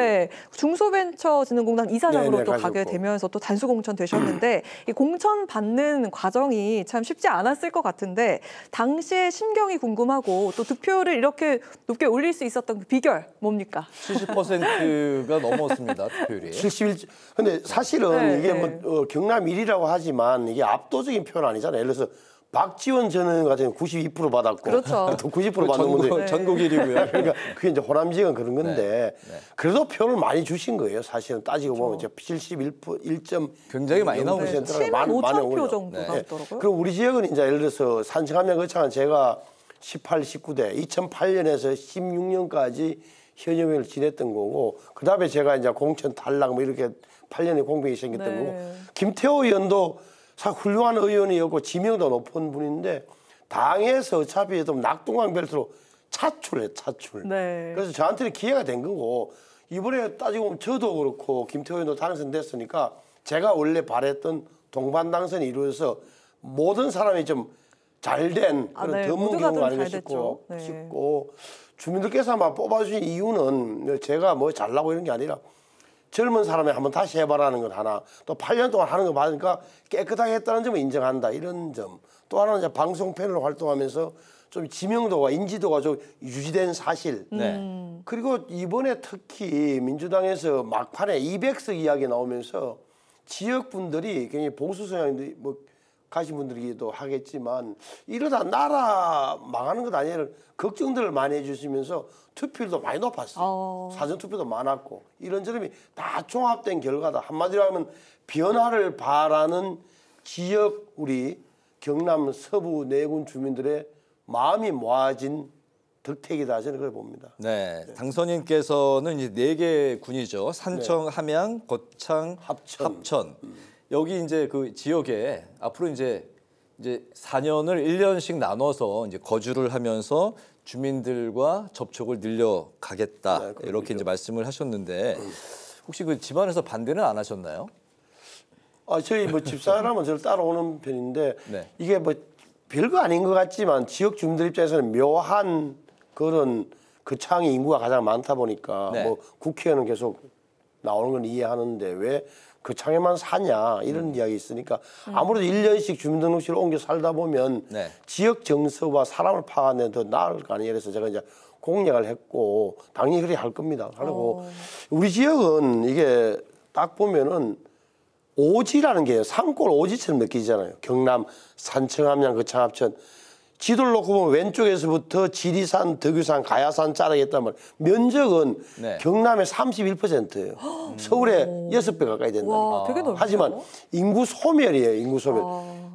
중소벤처진흥공단 이사장으로 또 가게 되면서 또 단수 공천 되셨는데 이 공천 받는 과정이 참 쉽지 않았을 것 같은데 당시의 심경이 궁금하고 또 득표율을 이렇게 높게 올릴 수 있었던 그 비결 뭡니까? 70%가 넘었습니다. 득표율이. 71. 근데 사실은 이게 뭐 경남 1위라고 하지만 이게 압도적인 표현 아니잖아요. 예를 들어서 박지원 전 의원 같은 경우 92% 받았고 또 90% 받는 건데 전국 1위고요. 그러니까 그게 이제 호남지역은 그런 건데 그래도 표를 많이 주신 거예요. 사실은 따지고 보면 이제 71.1점 굉장히 많이 나오고 75,000표 정도 나왔더라고요. 그럼 우리 지역은 이제 예를 들어서 산청하면 거창은 제가 18, 19대 2008년에서 16년까지 현역을 지냈던 거고 그다음에 제가 이제 공천 탈락 뭐 이렇게 8년의 공백이 생겼던 거고 김태호 의원도 사실 훌륭한 의원이었고 지명도 높은 분인데 당에서 어차피 좀 낙동강 벨트로 차출. 그래서 저한테는 기회가 된 거고 이번에 따지고 보면 저도 그렇고 김태호 의원도 당선됐으니까 제가 원래 바랬던 동반 당선이 이루어져서 모든 사람이 좀 잘된 그런 드문 경우가 아닌가 싶고 주민들께서 아마 뽑아주신 이유는 제가 뭐 잘나고 이런 게 아니라 젊은 사람이 한번 다시 해봐라는 건 하나 또 8년 동안 하는 거 받으니까 깨끗하게 했다는 점을 인정한다 이런 점 또 하나는 이제 방송 패널로 활동하면서 좀 지명도가 인지도가 좀 유지된 사실 그리고 이번에 특히 민주당에서 막판에 200석 이야기 나오면서 지역분들이 굉장히 보수 성향들이 뭐 가신 분들이기도 하겠지만 이러다 나라 망하는 것 아니에요. 걱정들을 많이 해주시면서 투표율도 많이 높았어요. 사전 투표도 많았고 이런 점이 다 종합된 결과다. 한마디로 하면 변화를 바라는 지역 우리 경남 서부 내군 주민들의 마음이 모아진 덕택이다 저는 그걸 봅니다. 네, 당선인께서는 이제 4개 군이죠. 산청, 함양, 거창, 합천. 여기 이제 그 지역에 앞으로 이제 4년을 1년씩 나눠서 이제 거주를 하면서 주민들과 접촉을 늘려가겠다 이렇게 이제 말씀을 하셨는데 혹시 그 집안에서 반대는 안 하셨나요? 저희 뭐 집사람은 저를 따라오는 편인데 이게 뭐 별거 아닌 것 같지만 지역 주민들 입장에서는 묘한 그런 거창의 인구가 가장 많다 보니까 뭐 국회의원은 계속 나오는 건 이해하는데 왜 거창에만 사냐 이런 이야기 있으니까 아무래도 1년씩 주민등록실을 옮겨 살다 보면 지역 정서와 사람을 파악하는 데 더 나을 거 아니에요. 그래서 제가 이제 공약을 했고 당연히 그렇게 할 겁니다. 그리고 우리 지역은 이게 딱 보면은 오지라는 게 산골 오지처럼 느끼잖아요. 경남 산청, 함양, 거창, 합천. 지도를 놓고 보면 왼쪽에서부터 지리산, 덕유산, 가야산 자르겠다면 면적은 경남의 31%예요. 서울의 6배 가까이 된다니까. 되게 넓죠? 하지만 인구 소멸이에요. 인구 소멸.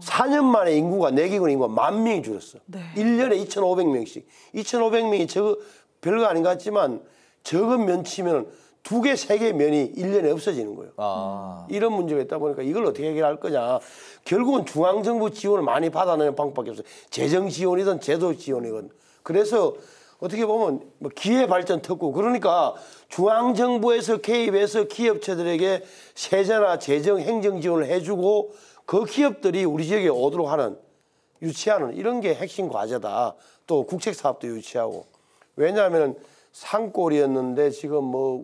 4년 만에 인구가 내기군 인구가 10,000명이 줄었어. 1년에 2,500명씩. 2,500명이 저거 별거 아닌 것 같지만 적은 면치면 2개, 3개 면이 1년에 없어지는 거예요. 이런 문제가 있다 보니까 이걸 어떻게 해결할 거냐. 결국은 중앙정부 지원을 많이 받아내는 방법밖에 없어요. 재정 지원이든 제도 지원이든. 그래서 어떻게 보면 뭐 기회발전 특구 그러니까 중앙정부에서 개입해서 기업체들에게 세제나 재정, 행정 지원을 해주고 그 기업들이 우리 지역에 오도록 하는 유치하는 이런 게 핵심 과제다. 또 국책사업도 유치하고. 왜냐하면 산골이었는데 지금 뭐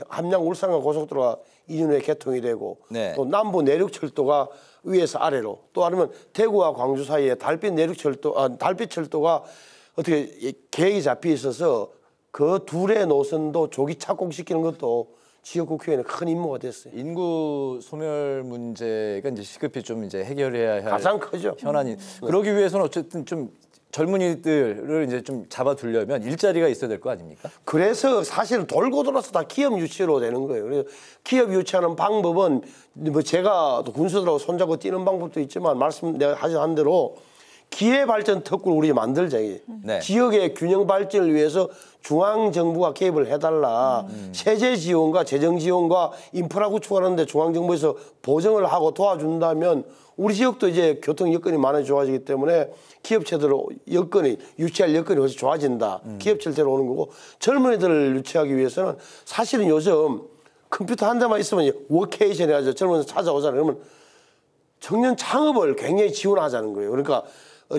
함양 울산간 고속도로가 2년 후에 개통이 되고 또 남부 내륙철도가 위에서 아래로 또 아니면 대구와 광주 사이에 달빛철도가 어떻게 계획이 잡혀 있어서 그 둘의 노선도 조기 착공시키는 것도 지역 국회의원의 큰 임무가 됐어요. 인구 소멸 문제가 이제 시급히 좀 이제 해결해야 할 가장 크죠. 현안이. 그러기 위해서는 어쨌든 좀 젊은이들을 이제 좀 잡아두려면 일자리가 있어야 될 거 아닙니까? 그래서 사실은 돌고 돌아서 다 기업 유치로 되는 거예요. 그래서 기업 유치하는 방법은 뭐 제가 또 군수들하고 손잡고 뛰는 방법도 있지만 내가 하신 대로 기회발전 특구를 우리 만들자. 지역의 균형 발전을 위해서 중앙정부가 개입을 해달라. 세제 지원과 재정 지원과 인프라 구축하는데 중앙정부에서 보정을 하고 도와준다면 우리 지역도 이제 교통 여건이 많이 좋아지기 때문에 기업체들 유치할 여건이 훨씬 좋아진다. 기업체를 데려오는 거고 젊은이들을 유치하기 위해서는 사실은 요즘 컴퓨터 한 대만 있으면 워케이션 해가지고 젊은이들 찾아오잖아요. 그러면 청년 창업을 굉장히 지원하자는 거예요. 그러니까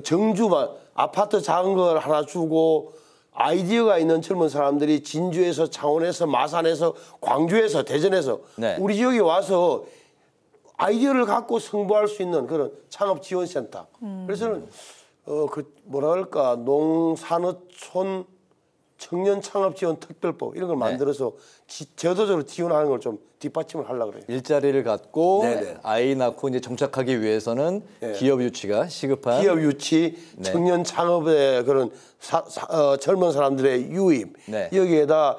정주만 아파트 작은 걸 하나 주고 아이디어가 있는 젊은 사람들이 진주에서 창원에서 마산에서 광주에서 대전에서 우리 지역에 와서 아이디어를 갖고 승부할 수 있는 그런 창업 지원센터. 그래서는 뭐라 할까 농산어촌 청년 창업 지원 특별법 이런 걸 만들어서 제도적으로 지원하는 걸 좀 뒷받침을 하려고 그래요. 일자리를 갖고 아이 낳고 이제 정착하기 위해서는 기업 유치가 시급한. 기업 유치, 청년 창업의 그런 젊은 사람들의 유입 여기에다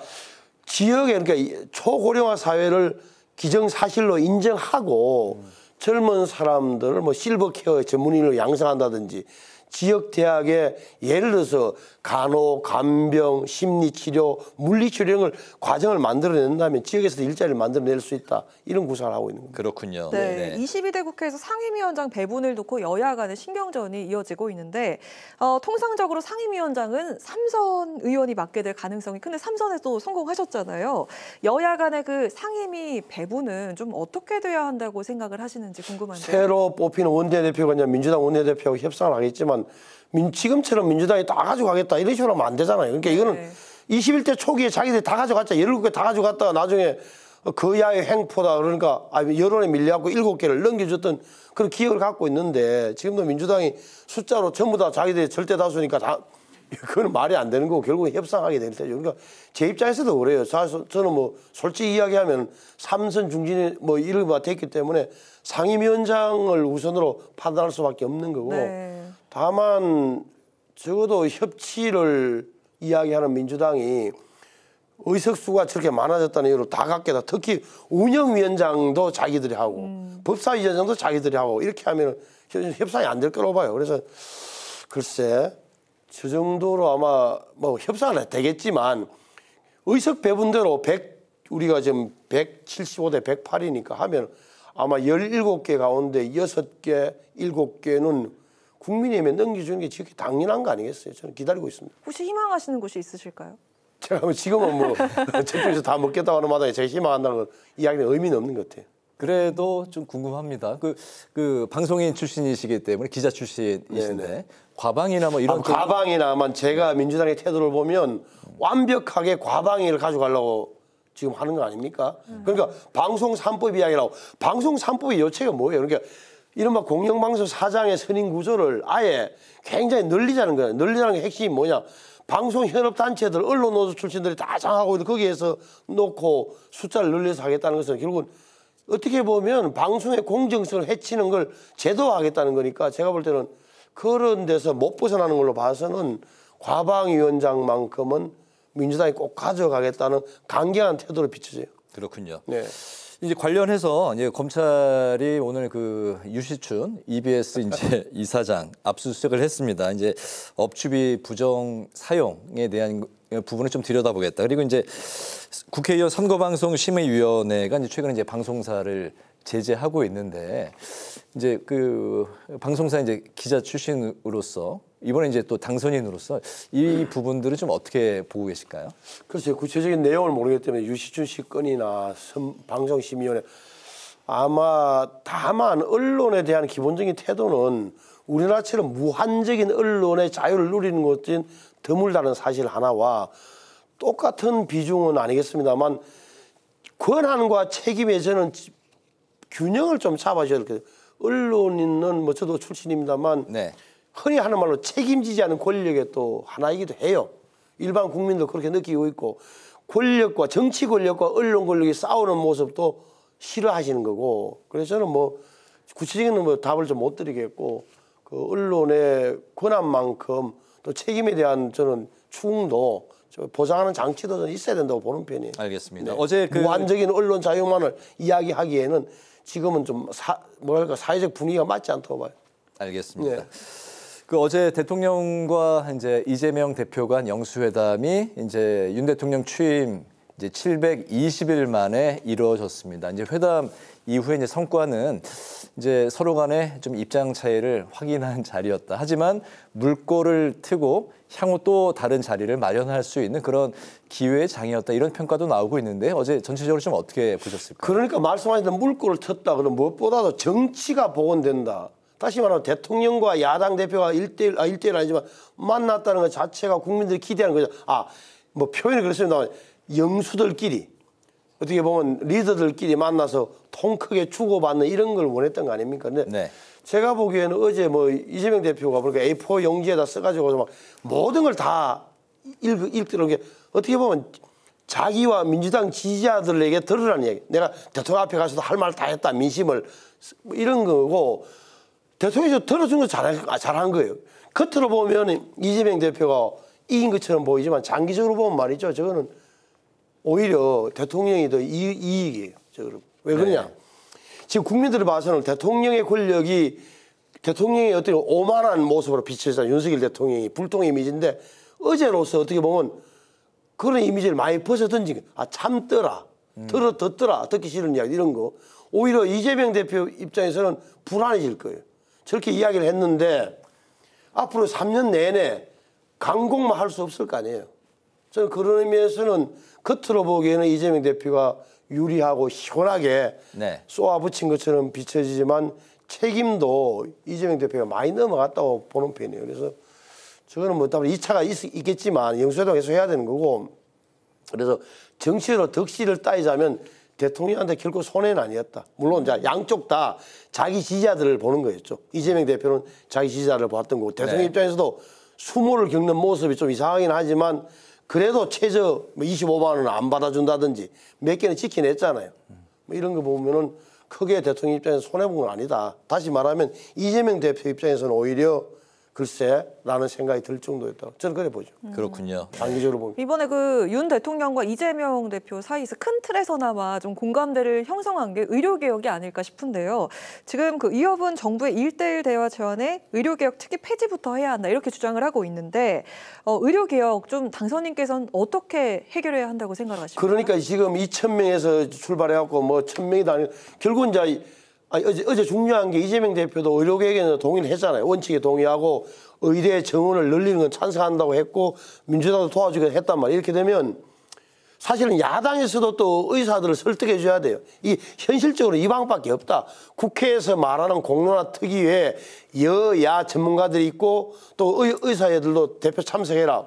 지역에 그러니까 초고령화 사회를 기정사실로 인정하고 젊은 사람들을 뭐 실버케어 전문의로 양성한다든지 지역 대학에 예를 들어서 간호, 간병, 심리치료, 물리치료 이런 과정을 만들어낸다면 지역에서도 일자리를 만들어낼 수 있다. 이런 구상을 하고 있는 겁니다. 그렇군요. 22대 국회에서 상임위원장 배분을 놓고 여야 간의 신경전이 이어지고 있는데 통상적으로 상임위원장은 삼선 의원이 맡게 될 가능성이 큰데 삼선에도 성공하셨잖아요. 여야 간의 그 상임위 배분은 좀 어떻게 돼야 한다고 생각을 하시는지 궁금한데요. 새로 뽑히는 원내대표가 이제 민주당 원내대표하고 협상을 하겠지만 지금처럼 민주당이 다 가져가겠다 이런 식으로 하면 안 되잖아요. 그러니까 이거는 21대 초기에 자기들이 다 가져갔자 17개 다 가져갔다가 나중에 거야의 횡포다 그러니까 여론에 밀려갖고 7개를 넘겨줬던 그런 기억을 갖고 있는데 지금도 민주당이 숫자로 전부 다 자기들이 절대 다수니까 다 그건 말이 안 되는 거고 결국은 협상하게 될 테죠. 그러니까 제 입장에서도 그래요. 저는 뭐 솔직히 이야기하면 삼선 중진이 뭐 이런 거 됐기 때문에 상임위원장을 우선으로 판단할 수밖에 없는 거고 네. 다만 적어도 협치를 이야기하는 민주당이 의석수가 저렇게 많아졌다는 이유로 다 갖게다. 특히 운영위원장도 자기들이 하고 법사위원장도 자기들이 하고 이렇게 하면 협상이 안 될 거라고 봐요. 그래서 글쎄 저 정도로 아마 뭐 협상은 되겠지만 의석 배분대로 우리가 지금 175대 108이니까 하면 아마 17개 가운데 6개, 7개는 국민의힘에 넘겨주는 게 지금 당연한 거 아니겠어요? 저는 기다리고 있습니다. 혹시 희망하시는 곳이 있으실까요? 제가 지금은 뭐 저쪽에서 다 먹겠다고 하는 마당에 제가 희망한다는 건 이야기는 의미는 없는 것 같아요. 그래도 좀 궁금합니다. 그 방송인 출신이시기 때문에 기자 출신이신데 네네. 과방이나 뭐 이런 과방이나만 제가 민주당의 태도를 보면 완벽하게 과방위를 가져가려고 지금 하는 거 아닙니까? 그러니까 방송 3법 이야기라고 방송 3법의 요체가 뭐예요? 그러니까 이른바 공영방송 사장의 선임 구조를 아예 굉장히 늘리자는 거예요. 늘리자는 게 핵심이 뭐냐? 방송 현업 단체들, 언론 노조 출신들이 다 장하고 있는데 거기에서 놓고 숫자를 늘려서 하겠다는 것은 결국은 어떻게 보면 방송의 공정성을 해치는 걸 제도화하겠다는 거니까 제가 볼 때는 그런 데서 못 벗어나는 걸로 봐서는 과방위원장만큼은 민주당이 꼭 가져가겠다는 강경한 태도로 비춰져요. 그렇군요. 네. 이제 관련해서 이제 검찰이 오늘 그 유시춘 EBS 이제 이사장 압수수색을 했습니다. 이제 업추비 부정 사용에 대한 부분을 좀 들여다보겠다. 그리고 이제 국회의원 선거방송심의위원회가 이제 최근에 이제 방송사를 제재하고 있는데 이제 그 방송사 이제 기자 출신으로서 이번에 이제 또 당선인으로서 이 부분들을 좀 어떻게 보고 계실까요? 글쎄요. 구체적인 내용을 모르기 때문에 유시춘 씨 건이나 방송심의위원회 아마 다만 언론에 대한 기본적인 태도는 우리나라처럼 무한적인 언론의 자유를 누리는 것은 드물다는 사실 하나와 똑같은 비중은 아니겠습니다만 권한과 책임에 저는 균형을 좀 잡아줘야 될 거예요. 언론인은 뭐 저도 출신입니다만 네. 흔히 하는 말로 책임지지 않은 권력의 또 하나이기도 해요. 일반 국민도 그렇게 느끼고 있고 권력과 정치 권력과 언론 권력이 싸우는 모습도 싫어하시는 거고 그래서 저는 뭐 구체적인 뭐 답을 좀 못 드리겠고 그 언론의 권한만큼 또 책임에 대한 저는 추궁도 보장하는 장치도 저는 있어야 된다고 보는 편이에요. 알겠습니다. 네. 어제 무한적인 언론 자유만을 이야기하기에는 지금은 좀 뭐랄까 사회적 분위기가 맞지 않다고 봐요. 알겠습니다. 네. 그 어제 대통령과 이제 이재명 대표 간 영수회담이 이제 윤 대통령 취임 이제 720일 만에 이루어졌습니다. 이제 회담 이후에 이제 성과는 이제 서로 간에 좀 입장 차이를 확인한 자리였다. 하지만 물꼬를 트고 향후 또 다른 자리를 마련할 수 있는 그런 기회의 장이었다. 이런 평가도 나오고 있는데 어제 전체적으로 좀 어떻게 보셨을까요? 그러니까 말씀하신 물꼬를 텄다. 그럼 무엇보다도 정치가 복원된다. 다시 말하면 대통령과 야당 대표가 1대1 아니지만 만났다는 것 자체가 국민들이 기대하는 거죠. 뭐 표현이 그렇습니다만 영수들끼리 어떻게 보면 리더들끼리 만나서 통 크게 주고받는 이런 걸 원했던 거 아닙니까? 근데 네. 제가 보기에는 어제 뭐 이재명 대표가 그러니까 A4 용지에다 써가지고 막 모든 걸 다 읽더라는 게 어떻게 보면 자기와 민주당 지지자들에게 들으라는 얘기. 내가 대통령 앞에 가서도 할 말 다 했다. 민심을 이런 거고 대통령이 들어준 거 잘한 거예요. 겉으로 보면 이재명 대표가 이긴 것처럼 보이지만 장기적으로 보면 말이죠. 저거는 오히려 대통령이 더 이익이에요. 왜 그러냐. 네. 지금 국민들을 봐서는 대통령의 권력이 대통령의 어떤 오만한 모습으로 비춰지잖아요. 윤석열 대통령이 불통 이미지인데 어제로서 어떻게 보면 그런 이미지를 많이 벗어던진 거예요. 참더라. 듣더라. 듣기 싫은 이야기 이런 거. 오히려 이재명 대표 입장에서는 불안해질 거예요. 저렇게 이야기를 했는데 앞으로 3년 내내 강공만 할 수 없을 거 아니에요. 저는 그런 의미에서는 겉으로 보기에는 이재명 대표가 유리하고 시원하게 네. 쏘아붙인 것처럼 비춰지지만 책임도 이재명 대표가 많이 넘어갔다고 보는 편이에요. 그래서 저거는 뭐 따로 2차가 있겠지만 영수회담 계속 해야 되는 거고 그래서 정치로 덕실을 따지자면 대통령한테 결코 손해는 아니었다. 물론 양쪽 다 자기 지지자들을 보는 거였죠. 이재명 대표는 자기 지지자를 봤던 거고 대통령 네. 입장에서도 수모를 겪는 모습이 좀 이상하긴 하지만 그래도 최저 25만 원은 안 받아준다든지 몇 개는 지켜냈잖아요. 뭐 이런 거 보면은 크게 대통령 입장에서 손해본 건 아니다. 다시 말하면 이재명 대표 입장에서는 오히려 글쎄라는 생각이 들 정도였다. 저는 그래 보죠. 그렇군요. 장기적으로 보면. 이번에 그 윤 대통령과 이재명 대표 사이에서 큰 틀에서나마 좀 공감대를 형성한 게 의료개혁이 아닐까 싶은데요. 지금 그 이협은 정부의 1:1 대화 제안에 의료개혁 특히 폐지부터 해야 한다 이렇게 주장을 하고 있는데 의료개혁 좀 당선인께서는 어떻게 해결해야 한다고 생각하십니까? 그러니까 지금 2,000명에서 출발해갖고 뭐 1,000명이 다 결국 이제 어제 중요한 게 이재명 대표도 의료개혁에 동의를 했잖아요. 원칙에 동의하고 의대 정원을 늘리는 건 찬성한다고 했고 민주당도 도와주기로 했단 말이에요. 이렇게 되면 사실은 야당에서도 또 의사들을 설득해 줘야 돼요. 이 현실적으로 이 방법밖에 없다. 국회에서 말하는 공론화 특위에 여야 전문가들이 있고 또 의사애들도 대표 참석해라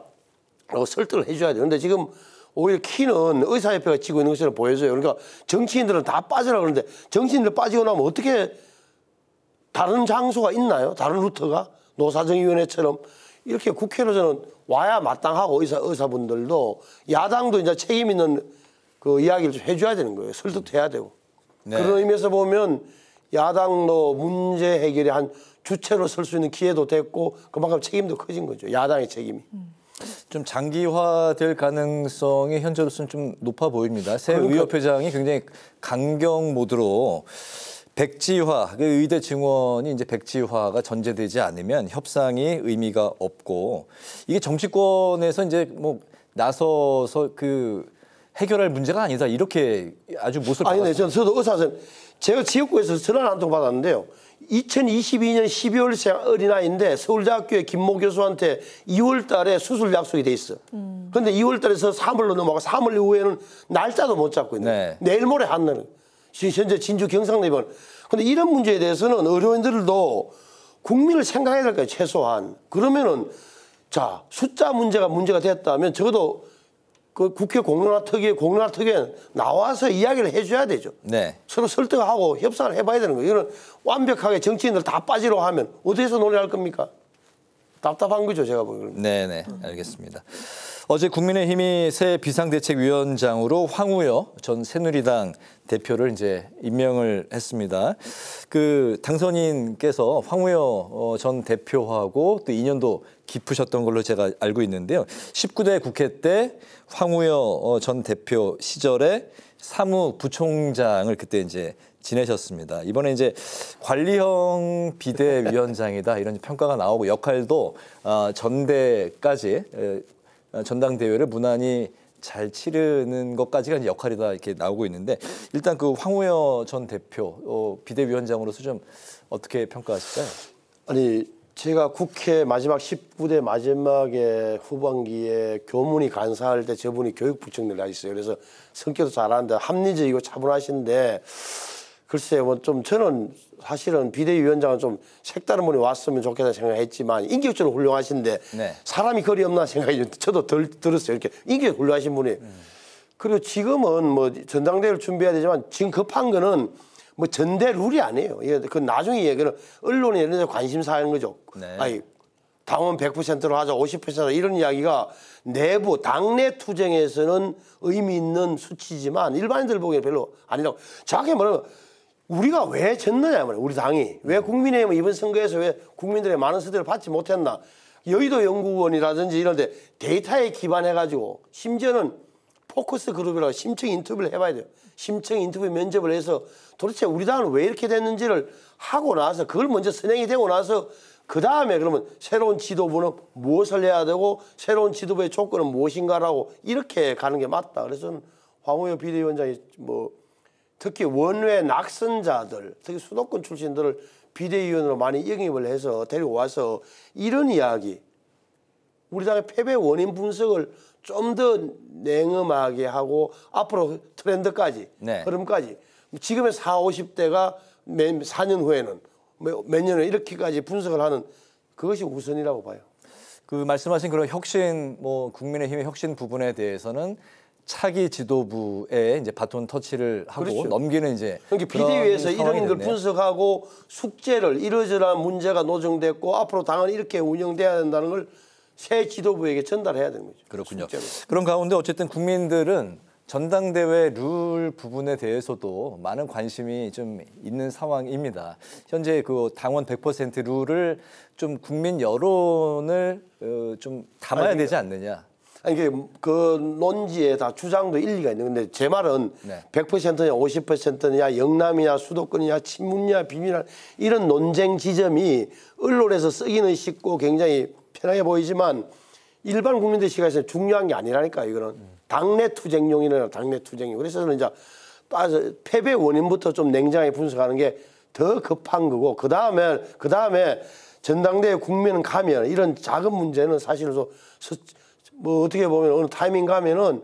라고 설득을 해 줘야 돼요. 그런데 지금 오히려 키는 의사협회가 쥐고 있는 것처럼 보여져요. 그러니까 정치인들은 다 빠지라 그러는데 정치인들 빠지고 나면 어떻게 다른 장소가 있나요? 다른 루트가? 노사정위원회처럼 이렇게 국회로 저는 와야 마땅하고 의사분들도 야당도 이제 책임 있는 그 이야기를 좀 해줘야 되는 거예요. 설득도 해야 되고. 네. 그런 의미에서 보면 야당도 문제 해결에 한 주체로 설 수 있는 기회도 됐고 그만큼 책임도 커진 거죠. 야당의 책임이. 좀 장기화될 가능성이 현재로서는 좀 높아 보입니다. 새 그러니까. 의협회장이 굉장히 강경 모드로 백지화, 그 의대 증원이 이제 백지화가 전제되지 않으면 협상이 의미가 없고 이게 정치권에서 이제 뭐 나서서 그 해결할 문제가 아니다 이렇게 아주 못을 아니, 박았습니다. 저도 의사선 제가 지역구에서 전화를 한 통 받았는데요. 2022년 12월생 어린아이인데 서울대학교의 김모 교수한테 2월 달에 수술 약속이 돼 있어. 그런데 2월 달에서 3월로 넘어가 3월 이후에는 날짜도 못 잡고 있네. 네. 내일 모레 한다는. 현재 진주 경상대병원. 그런데 이런 문제에 대해서는 의료인들도 국민을 생각해야 될 거예요. 최소한. 그러면은 자 숫자 문제가 됐다면 적어도 그 국회 공론화 특위에 나와서 이야기를 해줘야 되죠. 네. 서로 설득하고 협상을 해봐야 되는 거예요. 이거는 완벽하게 정치인들 다 빠지려고 하면 어디에서 논의할 겁니까? 답답한 거죠, 제가 보기에는. 네네, 알겠습니다. 어제 국민의힘이 새 비상대책위원장으로 황우여 전 새누리당 대표를 이제 임명을 했습니다. 그 당선인께서 황우여 전 대표하고 또 인연도 깊으셨던 걸로 제가 알고 있는데요. 19대 국회 때 황우여 전 대표 시절에 사무부총장을 그때 이제 지내셨습니다. 이번에 이제 관리형 비대위원장이다 이런 평가가 나오고 역할도 전대까지 전당대회를 무난히 잘 치르는 것까지가 이제 역할이다 이렇게 나오고 있는데 일단 그 황우여 전 대표 비대위원장으로서 좀 어떻게 평가하실까요? 아니 제가 국회 마지막 19대 마지막에 후반기에 교문위 간사할 때 저분이 교육부총리를 하셨어요. 그래서 성격도 잘하는데 합리적이고 차분하신데 글쎄요, 뭐 좀 저는 사실은 비대위원장은 좀 색다른 분이 왔으면 좋겠다 생각했지만 인격적으로 훌륭하신데 네. 사람이 거리 없나 생각이 저도 들었어요. 이렇게 인격 훌륭하신 분이. 그리고 지금은 뭐 전당대회를 준비해야 되지만 지금 급한 거는 뭐 전대 룰이 아니에요. 그 나중에 얘기는 언론에 이런 데 관심사 하는 거죠. 네. 아니 당원 100%로 하자 50%로 이런 이야기가 내부 당내 투쟁에서는 의미 있는 수치지만 일반인들 보기에는 별로 아니라고. 정확히 말하면 우리가 왜 졌느냐 말이에요. 우리 당이. 왜 국민의힘은 이번 선거에서 왜 국민들의 많은 선택을 받지 못했나. 여의도 연구원이라든지 이런 데 데이터에 기반해가지고 심지어는 포커스 그룹이라고 심층 인터뷰를 해봐야 돼요. 심층 인터뷰 면접을 해서 도대체 우리 당은 왜 이렇게 됐는지를 하고 나서 그걸 먼저 선행이 되고 나서 그 다음에 그러면 새로운 지도부는 무엇을 해야 되고 새로운 지도부의 조건은 무엇인가라고 이렇게 가는 게 맞다. 그래서 황우여 비대위원장이 뭐 특히 원외 낙선자들, 특히 수도권 출신들을 비대위원으로 많이 영입을 해서 데리고 와서 이런 이야기, 우리 당의 패배 원인 분석을 좀 더 냉엄하게 하고 앞으로 트렌드까지, 네. 흐름까지 지금의 40, 50대가 4년 후에는 몇 년에 이렇게까지 분석을 하는 그것이 우선이라고 봐요. 그 말씀하신 그런 혁신, 뭐 국민의힘의 혁신 부분에 대해서는 차기 지도부에 이제 바톤 터치를 하고 그렇죠. 넘기는 이제 그러니까 비대위에서 이런 걸 분석하고 숙제를 이러저러한 문제가 노정됐고 앞으로 당은 이렇게 운영돼야 된다는 걸 새 지도부에게 전달해야 되는 거죠. 그렇군요. 실제로. 그런 가운데 어쨌든 국민들은 전당대회 룰 부분에 대해서도 많은 관심이 좀 있는 상황입니다. 현재 그 당원 100% 룰을 좀 국민 여론을 좀 담아야 되지 않느냐. 아니 이게 그 논지에 다 주장도 일리가 있는 건데 제 말은 100%냐 50%냐 영남이냐 수도권이냐 친문이냐 비밀이냐 이런 논쟁 지점이 언론에서 쓰기는 쉽고 굉장히 편하게 보이지만 일반 국민들 시각에서 중요한 게 아니라니까 이거는 당내 투쟁용이나 당내 투쟁용. 그래서 저는 이제 패배 원인부터 좀 냉정하게 분석하는 게 더 급한 거고 그 다음에 전당대회 국면은 가면 이런 작은 문제는 사실 뭐 어떻게 보면 어느 타이밍 가면은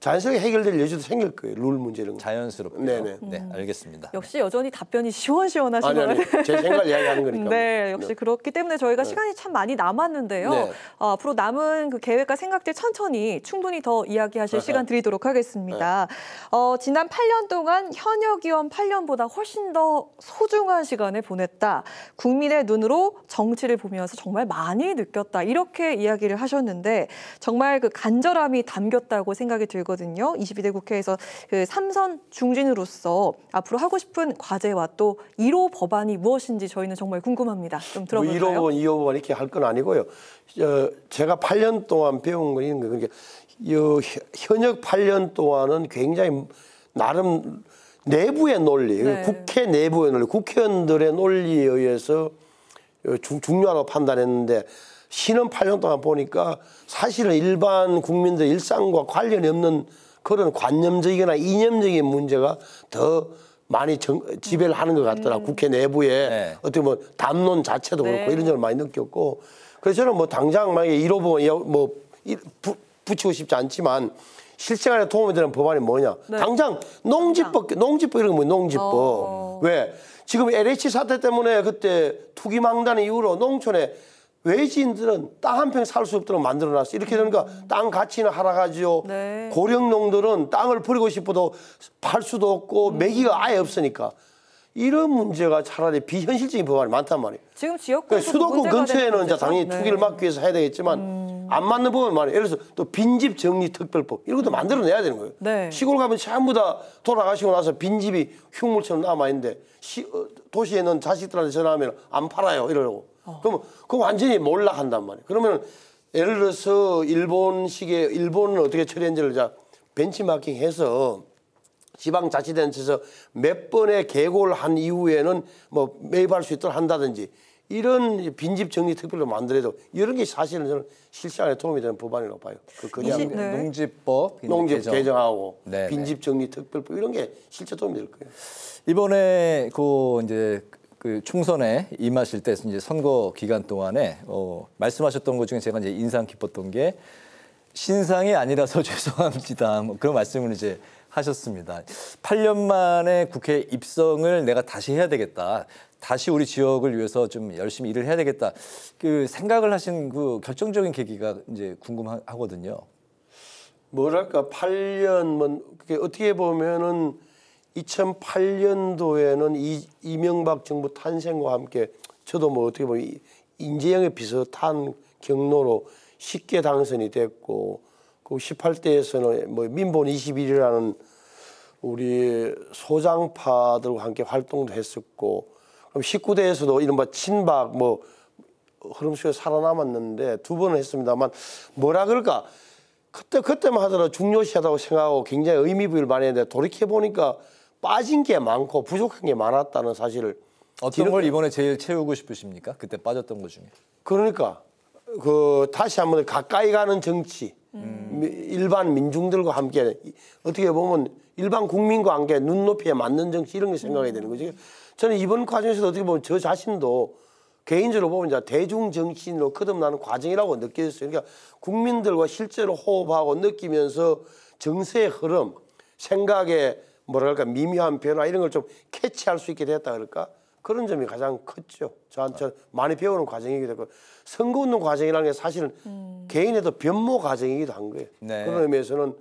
자연스럽게 해결될 여지도 생길 거예요. 룰 문제 이런 거. 자연스럽게. 네네. 네, 알겠습니다. 역시 여전히 답변이 시원시원하신 아니, 거예요. 제 생각을 이야기하는 거니까. 네, 역시 네. 그렇기 때문에 저희가 시간이 참 많이 남았는데요. 네. 앞으로 남은 그 계획과 생각들 천천히 충분히 더 이야기하실 시간 드리도록 하겠습니다. 지난 8년 동안 현역 의원 8년보다 훨씬 더 소중한 시간을 보냈다. 국민의 눈으로 정치를 보면서 정말 많이 느꼈다. 이렇게 이야기를 하셨는데 정말 그 간절함이 담겼다고 생각이 들거든요. 22대 국회에서 그 3선 중진으로서 앞으로 하고 싶은 과제와 또 1호 법안이 무엇인지 저희는 정말 궁금합니다. 좀 들어볼까요? 1호 법안, 2호 법안 이렇게 할 건 아니고요. 제가 8년 동안 배운 거 이런 거 그러니까 현역 8년 동안은 굉장히 나름 내부의 논리, 네. 국회 내부의 논리, 국회의원들의 논리에 의해서 중요하다고 판단했는데 신은 8년 동안 보니까 사실은 일반 국민들 일상과 관련이 없는 그런 관념적이거나 이념적인 문제가 더 많이 지배를 하는 것 같더라고요. 국회 내부에 어떻게 보면 담론 자체도 그렇고 이런 점을 많이 느꼈고 그래서 저는 뭐 당장 만약에 1호 법안 뭐 붙이고 싶지 않지만 실생활에 도움이 되는 법안이 뭐냐. 당장 농지법 이런 거 뭐 농지법. 왜? 지금 LH 사태 때문에 그때 투기망단 이후로 농촌에 외지인들은 땅 한 평 살 수 없도록 만들어놨어. 이렇게 되니까 땅 가치는 하락하죠. 고령농들은 땅을 버리고 싶어도 팔 수도 없고 매기가 아예 없으니까. 이런 문제가 차라리 비현실적인 법안이 많단 말이에요. 지금 지역구 그러니까 수도권 근처에는 이제 당연히 투기를 막기 위해서 해야 되겠지만 안 맞는 법은 말이에요. 예를 들어서 또 빈집 정리 특별법 이런 것도 만들어내야 되는 거예요. 시골 가면 전부 다 돌아가시고 나서 빈집이 흉물처럼 남아있는데 도시에는 자식들한테 전화하면 안 팔아요 이러고. 그러면 그거 완전히 몰락한단 말이에요. 그러면 예를 들어서 일본은 어떻게 처리했는지를 벤치마킹해서 지방자치단체에서 몇 번의 계고를 한 이후에는 뭐 매입할 수 있도록 한다든지 이런 빈집 정리 특별로 만들어도 이런 게 사실은 저는 실시간에 도움이 되는 법안이라고 봐요. 농지법 개정하고 빈집 정리 특별법 이런 게 실제 도움이 될 거예요. 이번에 그 총선에 임하실 때 이제 선거 기간 동안에 말씀하셨던 것 중에 제가 이제 인상 깊었던 게 신상이 아니라서 죄송합니다. 뭐 그런 말씀을 이제 하셨습니다. 8년 만에 국회 입성을 내가 다시 해야 되겠다. 다시 우리 지역을 위해서 좀 열심히 일을 해야 되겠다. 그 생각을 하신 그 결정적인 계기가 이제 궁금하거든요. 뭐랄까 8년 어떻게 보면은 2008년도에는 이명박 정부 탄생과 함께 저도 뭐 어떻게 보면 인재영에 비슷한 경로로 쉽게 당선이 됐고 그 18대에서는 뭐 민본 21이라는 우리 소장파들과 함께 활동도 했었고 그럼 19대에서도 이른바 친박 뭐 흐름 속에 살아남았는데 2번을 했습니다만 뭐라 그럴까 그때만 하더라도 중요시하다고 생각하고 굉장히 의미부여를 많이 했는데 돌이켜보니까 빠진 게 많고 부족한 게 많았다는 사실을. 어떤 걸 이번에 제일 채우고 싶으십니까? 그때 빠졌던 것 중에. 그러니까 다시 한번 가까이 가는 정치, 일반 민중들과 함께 어떻게 보면 일반 국민과 함께 눈높이에 맞는 정치 이런 걸 생각해야 되는 거죠. 저는 이번 과정에서 어떻게 보면 저 자신도 개인적으로 보면 이제 대중 정치인으로 거듭나는 과정이라고 느껴졌어요. 그러니까 국민들과 실제로 호흡하고 느끼면서 정세의 흐름, 생각의 뭐랄까 미묘한 변화 이런 걸 좀 캐치할 수 있게 됐다 그럴까? 그런 점이 가장 컸죠. 저한테 많이 배우는 과정이기도 하고 선거운동 과정이라는 게 사실은 개인에도 변모 과정이기도 한 거예요. 그런 의미에서는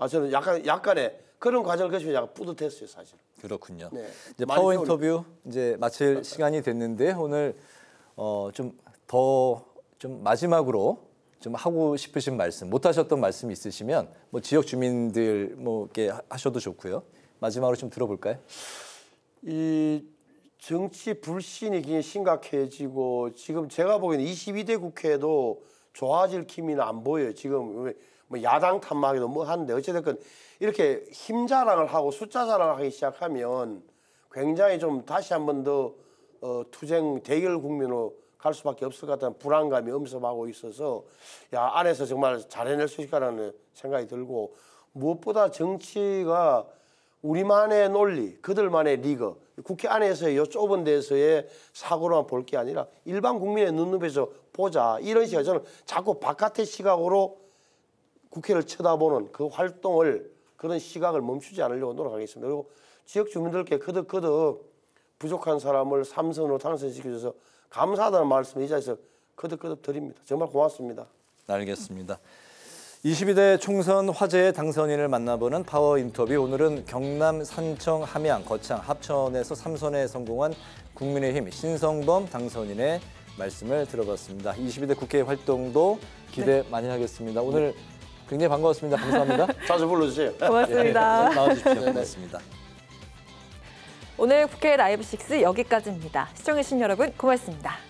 저는 약간의 그런 과정을 거치면 약간 뿌듯했어요, 사실. 그렇군요. 네. 이제 파워 인터뷰 이제 마칠 시간이 됐는데 오늘 좀 마지막으로 좀 하고 싶으신 말씀, 못 하셨던 말씀 있으시면 뭐 지역 주민들 뭐 이렇게 하셔도 좋고요. 마지막으로 좀 들어볼까요? 이 정치 불신이 굉장히 심각해지고 지금 제가 보기에는 22대 국회도 좋아질 기미는 안 보여요. 지금 뭐 야당 탐막이도 뭐 하는데 어찌됐건 이렇게 힘 자랑을 하고 숫자 자랑을 하기 시작하면 굉장히 좀 다시 한 번 더 투쟁 대결 국면으로 갈 수밖에 없을 것 같다는 불안감이 엄습하고 있어서 야 안에서 정말 잘해낼 수 있을까라는 생각이 들고 무엇보다 정치가 우리만의 논리, 그들만의 리그, 국회 안에서의 요 좁은 데서의 사고로만 볼 게 아니라 일반 국민의 눈높이에서 보자 이런 시각 저는 자꾸 바깥의 시각으로 국회를 쳐다보는 그 활동을 그런 시각을 멈추지 않으려고 노력하겠습니다. 그리고 지역 주민들께 거듭 부족한 사람을 3선으로 당선시켜줘서 감사하다는 말씀을 이 자리에서 거듭 드립니다. 정말 고맙습니다. 알겠습니다. 22대 총선 화제의 당선인을 만나보는 파워 인터뷰. 오늘은 경남 산청, 함양, 거창, 합천에서 3선에 성공한 국민의힘 신성범 당선인의 말씀을 들어봤습니다. 22대 국회 활동도 기대 많이 하겠습니다. 오늘 굉장히 반가웠습니다. 감사합니다. 자주 불러주세요. 고맙습니다. 나와주십시오. 고맙습니다. 오늘 국회 라이브 6 여기까지입니다. 시청해주신 여러분 고맙습니다.